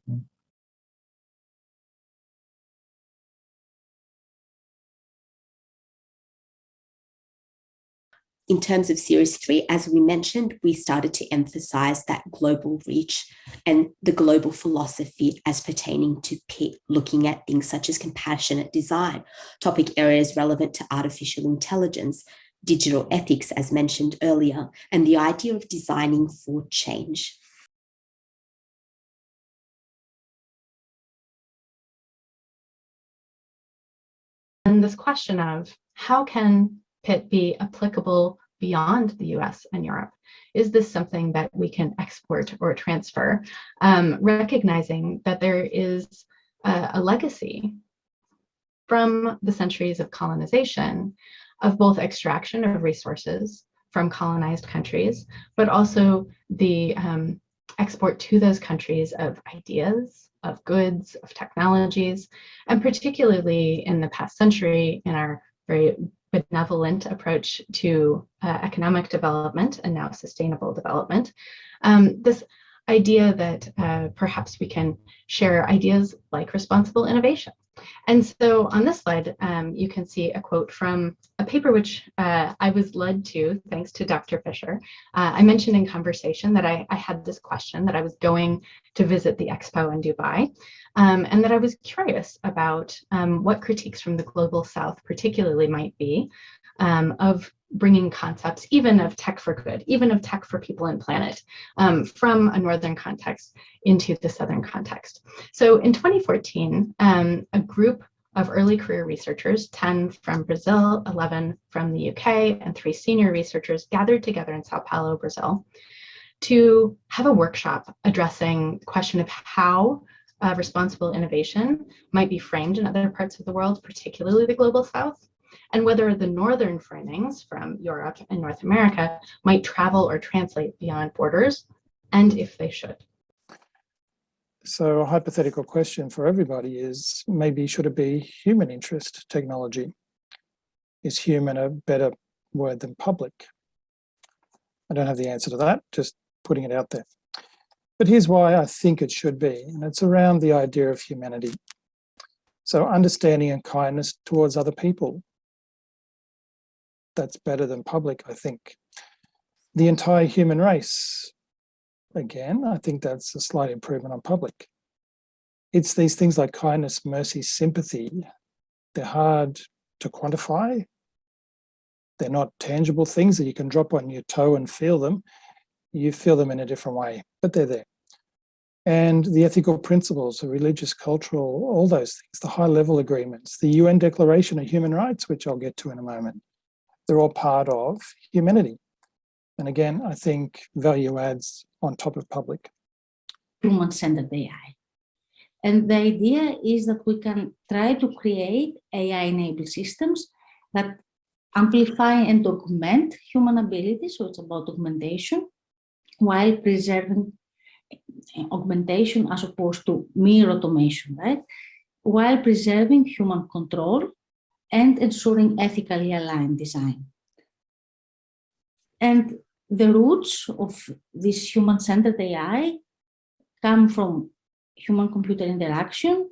In terms of series 3, as we mentioned, we started to emphasize that global reach and the global philosophy as pertaining to looking at things such as compassionate design, topic areas relevant to artificial intelligence, digital ethics, as mentioned earlier, and the idea of designing for change. And this question of how can PIT be applicable beyond the US and Europe? Is this something that we can export or transfer? Recognizing that there is a legacy from the centuries of colonization, of both extraction of resources from colonized countries, but also the export to those countries of ideas, of goods, of technologies, and particularly in the past century, in our very benevolent approach to economic development and now sustainable development, this idea that perhaps we can share ideas like responsible innovation. And so on this slide, you can see a quote from a paper which I was led to, thanks to Dr. Fisher. I mentioned in conversation that I had this question, that I was going to visit the expo in Dubai, and that I was curious about what critiques from the Global South particularly might be of bringing concepts, even of tech for good, even of tech for people and planet, from a Northern context into the Southern context. So in 2014, a group of early career researchers, 10 from Brazil, 11 from the UK, and 3 senior researchers gathered together in Sao Paulo, Brazil, to have a workshop addressing the question of how responsible innovation might be framed in other parts of the world, particularly the Global South, and whether the Northern framings from Europe and North America might travel or translate beyond borders, and if they should. So a hypothetical question for everybody is, maybe should it be human interest technology? Is human a better word than public? I don't have the answer to that, just putting it out there. But here's why I think it should be, and it's around the idea of humanity. So understanding and kindness towards other people. That's better than public, I think. The entire human race, again, I think that's a slight improvement on public. It's these things like kindness, mercy, sympathy. They're hard to quantify. They're not tangible things that you can drop on your toe and feel them. You feel them in a different way, but they're there. And the ethical principles, the religious, cultural, all those things, the high-level agreements, the UN Declaration of Human Rights, which I'll get to in a moment, they're all part of humanity. And again, I think value adds on top of public. Human-centered AI. And the idea is that we can try to create AI-enabled systems that amplify and augment human abilities, so it's about augmentation, while preserving augmentation as opposed to mere automation, right? While preserving human control and ensuring ethically aligned design. And the roots of this human-centered AI come from human-computer interaction,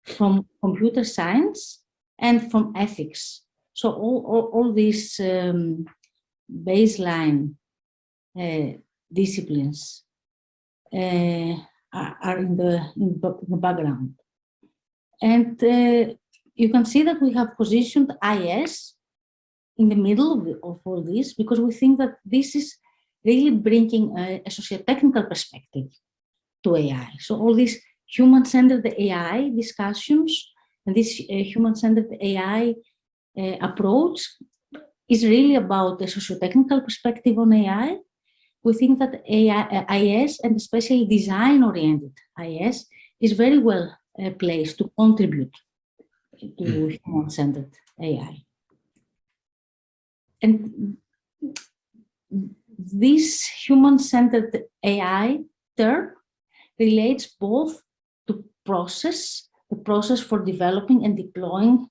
from computer science, and from ethics. So all these baseline disciplines are in the background. And you can see that we have positioned IS in the middle of all this, because we think that this is really bringing a socio-technical perspective to AI. So all these human-centered AI discussions and this human-centered AI approach is really about the socio-technical perspective on AI. We think that IS, and especially design-oriented IS, is very well placed to contribute to human-centered AI. And this human-centered AI term relates both to the process for developing and deploying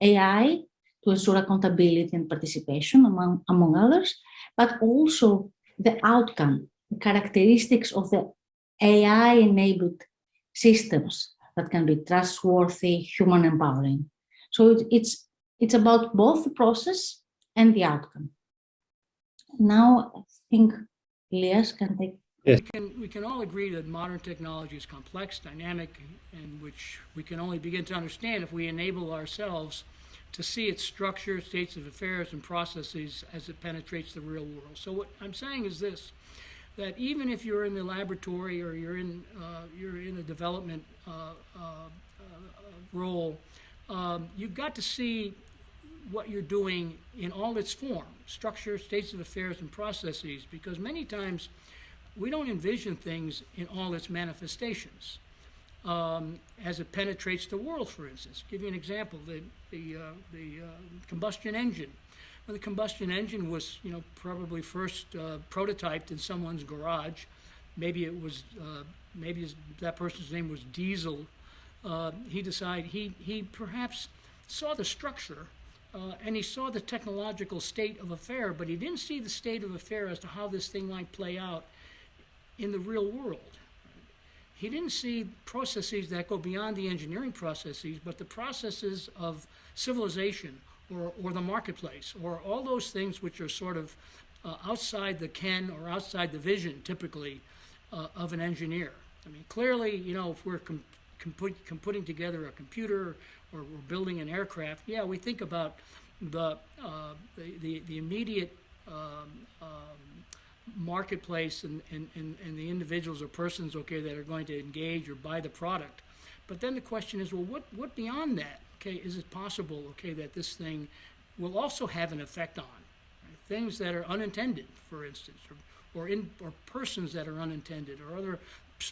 AI to ensure accountability and participation, among others, but also the outcome, the characteristics of the AI-enabled systems that can be trustworthy, human empowering. So it's about both the process and the outcome. Now, I think Elias can take. Yes. We can all agree that modern technology is complex, dynamic, and which we can only begin to understand if we enable ourselves to see its structure, states of affairs, and processes as it penetrates the real world. So what I'm saying is this, that even if you're in the laboratory or you're in a development role, you've got to see what you're doing in all its form, structure, states of affairs, and processes, because many times we don't envision things in all its manifestations as it penetrates the world, for instance. Give you an example, the combustion engine. Well, the combustion engine was, probably first prototyped in someone's garage. Maybe it was, that person's name was Diesel. He perhaps saw the structure and he saw the technological state of affair, but he didn't see the state of affair as to how this thing might play out in the real world. He didn't see processes that go beyond the engineering processes, but the processes of civilization or the marketplace, or all those things which are sort of outside the ken or outside the vision, typically, of an engineer. I mean, clearly, if we're putting together a computer or we're building an aircraft, yeah, we think about the immediate marketplace and the individuals or persons, okay, that are going to engage or buy the product. But then the question is, well, what beyond that? Okay, is it possible, okay, that this thing will also have an effect on right? Things that are unintended, for instance, or persons that are unintended, or other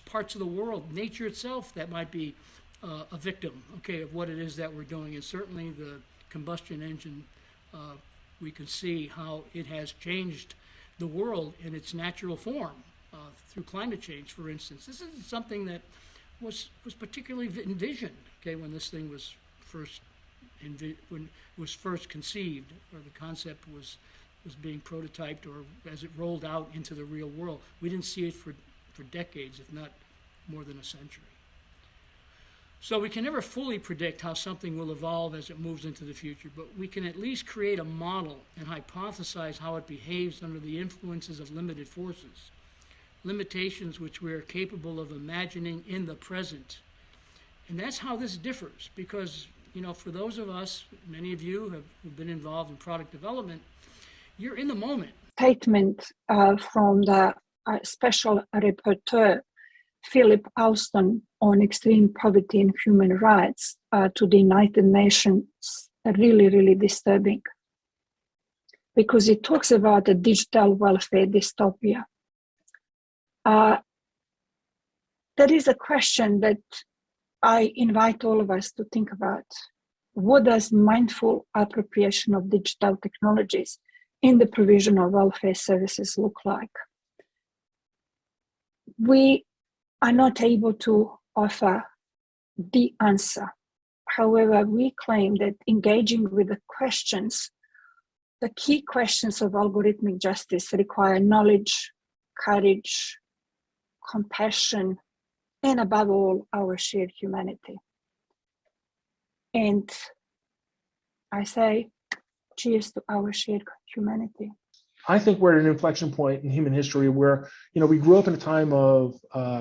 parts of the world, nature itself that might be a victim, okay, of what it is that we're doing. And certainly the combustion engine, we can see how it has changed the world in its natural form through climate change, for instance. This isn't something that was particularly envisioned, okay, when this thing was first conceived, or the concept was being prototyped, or as it rolled out into the real world. We didn't see it for decades, if not more than a century. So we can never fully predict how something will evolve as it moves into the future, but we can at least create a model and hypothesize how it behaves under the influences of limited forces, limitations which we are capable of imagining in the present. And that's how this differs, because, for those of us, many of you have been involved in product development, you're in the moment. Statement from the special rapporteur, Philip Alston, on extreme poverty and human rights to the United Nations, really, really disturbing. because it talks about a digital welfare dystopia. That is a question that I invite all of us to think about. What does mindful appropriation of digital technologies in the provision of welfare services look like? We are not able to offer the answer. However, we claim that engaging with the questions, the key questions of algorithmic justice require knowledge, courage, compassion, and above all, our shared humanity. And I say, cheers to our shared humanity. I think we're at an inflection point in human history where, we grew up in a time of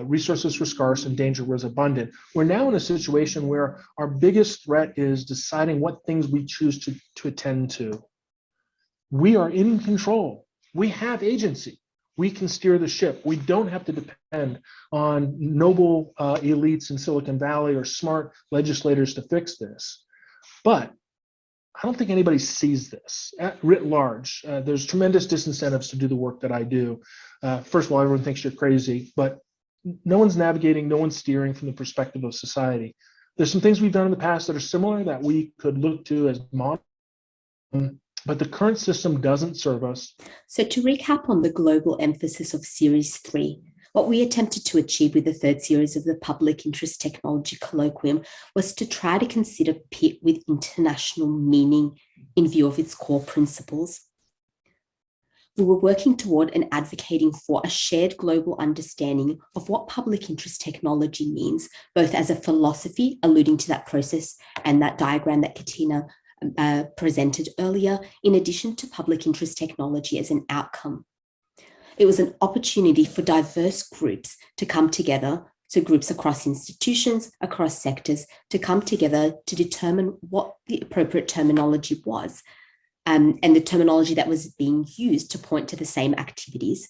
resources were scarce and danger was abundant. We're now in a situation where our biggest threat is deciding what things we choose to attend to. We are in control. We have agency. We can steer the ship. We don't have to depend on noble elites in Silicon Valley or smart legislators to fix this. But I don't think anybody sees this writ large. There's tremendous disincentives to do the work that I do. First of all, everyone thinks you're crazy, but no one's navigating, no one's steering from the perspective of society. There's some things we've done in the past that are similar that we could look to as modern, but the current system doesn't serve us. So to recap on the global emphasis of Series 3, what we attempted to achieve with the third series of the Public Interest Technology Colloquium was to try to consider PIT with international meaning in view of its core principles. We were working toward and advocating for a shared global understanding of what public interest technology means, both as a philosophy, alluding to that process and that diagram that Katina presented earlier, in addition to public interest technology as an outcome. It was an opportunity for diverse groups to come together, so groups across institutions, across sectors, to come together to determine what the appropriate terminology was, and the terminology that was being used to point to the same activities.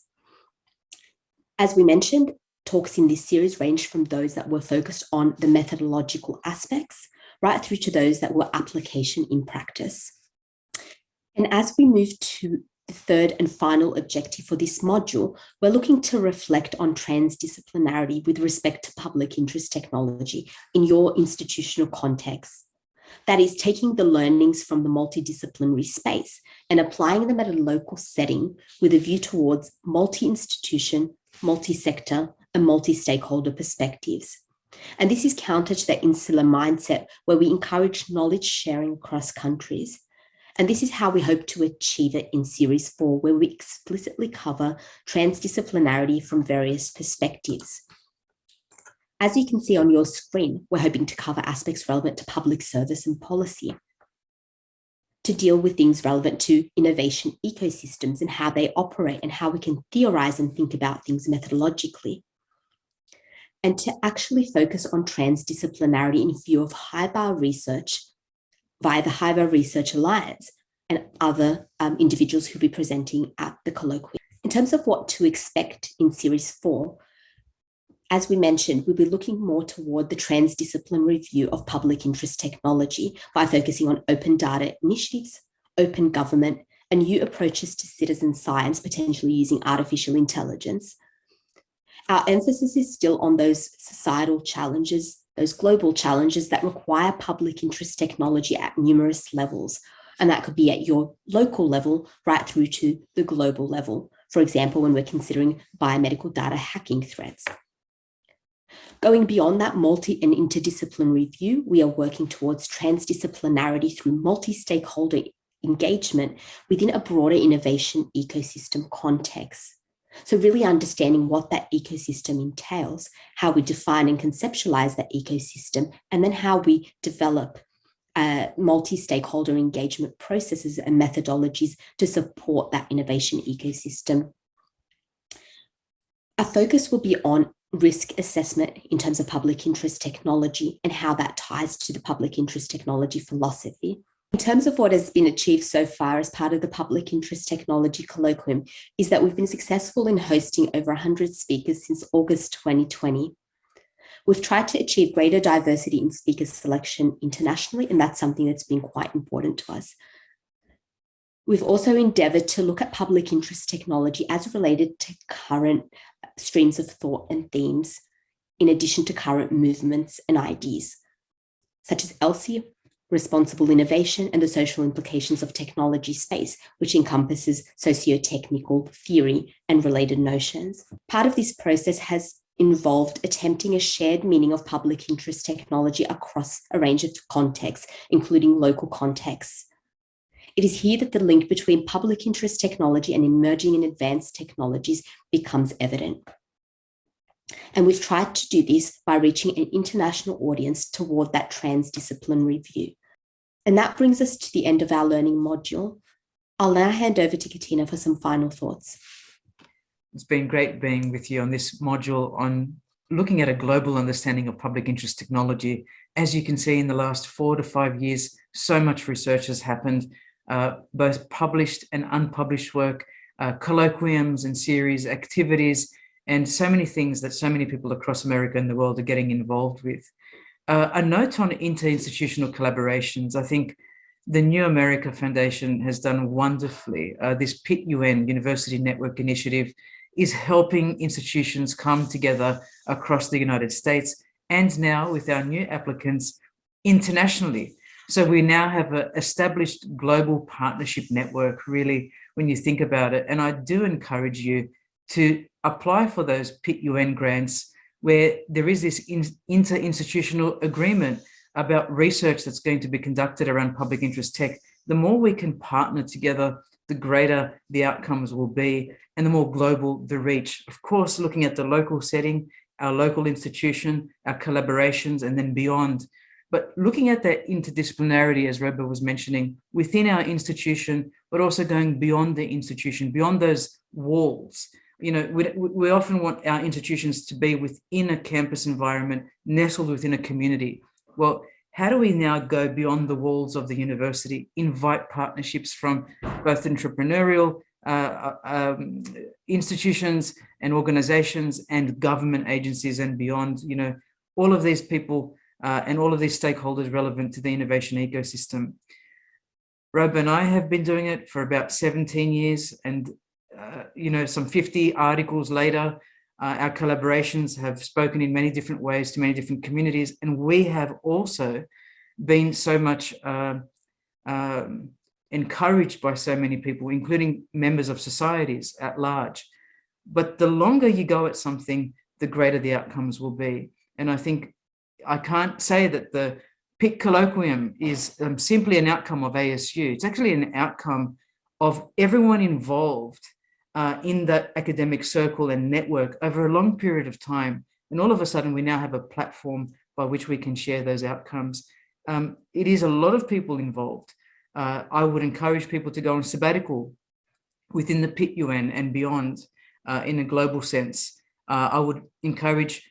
As we mentioned, talks in this series ranged from those that were focused on the methodological aspects, right through to those that were application in practice. And as we move to the third and final objective for this module, we're looking to reflect on transdisciplinarity with respect to public interest technology in your institutional context. That is, taking the learnings from the multidisciplinary space and applying them at a local setting with a view towards multi-institution, multi-sector, and multi-stakeholder perspectives. And this is counter to that insular mindset where we encourage knowledge sharing across countries. And this is how we hope to achieve it in Series 4, where we explicitly cover transdisciplinarity from various perspectives. As you can see on your screen, we're hoping to cover aspects relevant to public service and policy, to deal with things relevant to innovation ecosystems and how they operate and how we can theorize and think about things methodologically, and to actually focus on transdisciplinarity in view of high-bar research via the High-Bar Research Alliance and other individuals who'll be presenting at the colloquium. In terms of what to expect in Series 4, as we mentioned, we'll be looking more toward the transdisciplinary view of public interest technology by focusing on open data initiatives, open government, and new approaches to citizen science, potentially using artificial intelligence. Our emphasis is still on those societal challenges, those global challenges that require public interest technology at numerous levels. And that could be at your local level, right through to the global level. For example, when we're considering biomedical data hacking threats. Going beyond that multi and interdisciplinary view, we are working towards transdisciplinarity through multi-stakeholder engagement within a broader innovation ecosystem context. So really understanding what that ecosystem entails, how we define and conceptualize that ecosystem, and then how we develop multi-stakeholder engagement processes and methodologies to support that innovation ecosystem. Our focus will be on risk assessment in terms of public interest technology and how that ties to the public interest technology philosophy. In terms of what has been achieved so far as part of the Public Interest Technology Colloquium is that we've been successful in hosting over 100 speakers since August 2020. We've tried to achieve greater diversity in speaker selection internationally, and that's something that's been quite important to us. We've also endeavoured to look at public interest technology as related to current streams of thought and themes, in addition to current movements and ideas, such as ELSI, responsible innovation, and the social implications of technology space, which encompasses socio-technical theory and related notions. Part of this process has involved attempting a shared meaning of public interest technology across a range of contexts, including local contexts. It is here that the link between public interest technology and emerging and advanced technologies becomes evident. And we've tried to do this by reaching an international audience toward that transdisciplinary view. And that brings us to the end of our learning module. I'll now hand over to Katina for some final thoughts. It's been great being with you on this module on looking at a global understanding of public interest technology. As you can see, in the last 4 to 5 years, so much research has happened, both published and unpublished work, colloquiums and series, activities, and so many things that so many people across America and the world are getting involved with. A note on interinstitutional collaborations. I think the New America Foundation has done wonderfully. This PIT UN University Network Initiative is helping institutions come together across the United States, and now with our new applicants internationally. So we now have an established global partnership network, really, when you think about it. And I do encourage you to apply for those PIT UN grants where there is this interinstitutional agreement about research that's going to be conducted around public interest tech. The more we can partner together, the greater the outcomes will be and the more global the reach. Of course, looking at the local setting, our local institution, our collaborations, and then beyond. But looking at that interdisciplinarity, as Roba was mentioning, within our institution, but also going beyond the institution, beyond those walls. You know, we often want our institutions to be within a campus environment, nestled within a community. Well, how do we now go beyond the walls of the university, invite partnerships from both entrepreneurial institutions and organizations and government agencies and beyond, you know, all of these people and all of these stakeholders relevant to the innovation ecosystem. Roba and I have been doing it for about 17 years, and you know, some 50 articles later, our collaborations have spoken in many different ways to many different communities, and we have also been so much encouraged by so many people, including members of societies at large. But the longer you go at something, the greater the outcomes will be. And I think I can't say that the PIT colloquium is simply an outcome of ASU. It's actually an outcome of everyone involved in that academic circle and network over a long period of time. And all of a sudden, we now have a platform by which we can share those outcomes. It is a lot of people involved. I would encourage people to go on sabbatical within the PIT UN and beyond in a global sense. I would encourage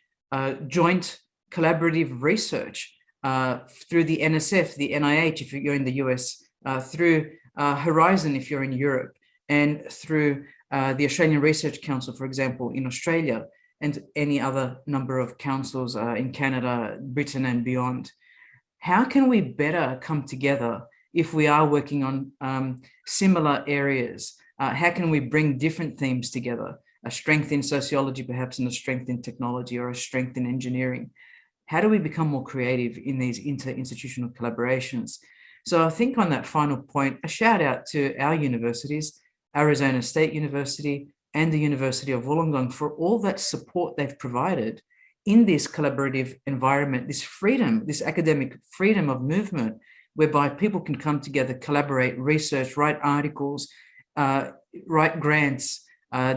joint collaborative research through the NSF, the NIH, if you're in the US, through Horizon, if you're in Europe, and through the Australian Research Council, for example, in Australia, and any other number of councils in Canada, Britain, and beyond. How can we better come together if we are working on similar areas? How can we bring different themes together? A strength in sociology, perhaps, and a strength in technology, or a strength in engineering. How do we become more creative in these interinstitutional collaborations? So I think on that final point, a shout out to our universities, Arizona State University and the University of Wollongong, for all that support they've provided in this collaborative environment, this freedom, this academic freedom of movement, whereby people can come together, collaborate, research, write articles, write grants,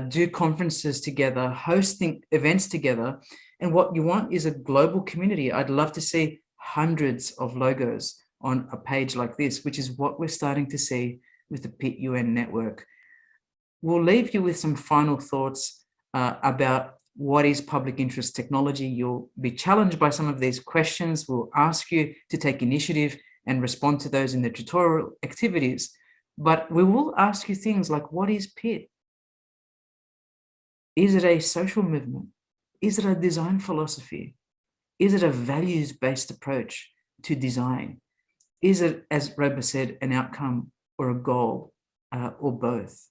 do conferences together, hosting events together. And what you want is a global community. I'd love to see hundreds of logos on a page like this, which is what we're starting to see with the PIT UN network. We'll leave you with some final thoughts about what is public interest technology. You'll be challenged by some of these questions. We'll ask you to take initiative and respond to those in the tutorial activities. But we will ask you things like, what is PIT? Is it a social movement? Is it a design philosophy? Is it a values-based approach to design? Is it, as Roba said, an outcome or a goal, or both.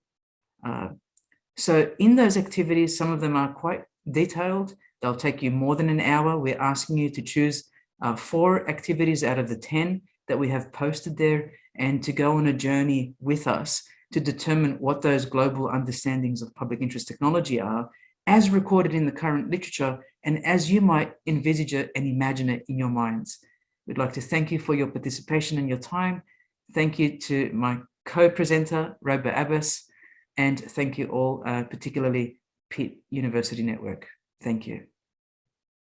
So in those activities, some of them are quite detailed. They'll take you more than an hour. We're asking you to choose 4 activities out of the 10 that we have posted there, and to go on a journey with us to determine what those global understandings of public interest technology are, as recorded in the current literature, and as you might envisage it and imagine it in your minds. We'd like to thank you for your participation and your time. Thank you to my co-presenter, Robert Abbas, and thank you all, particularly Pitt University Network. Thank you.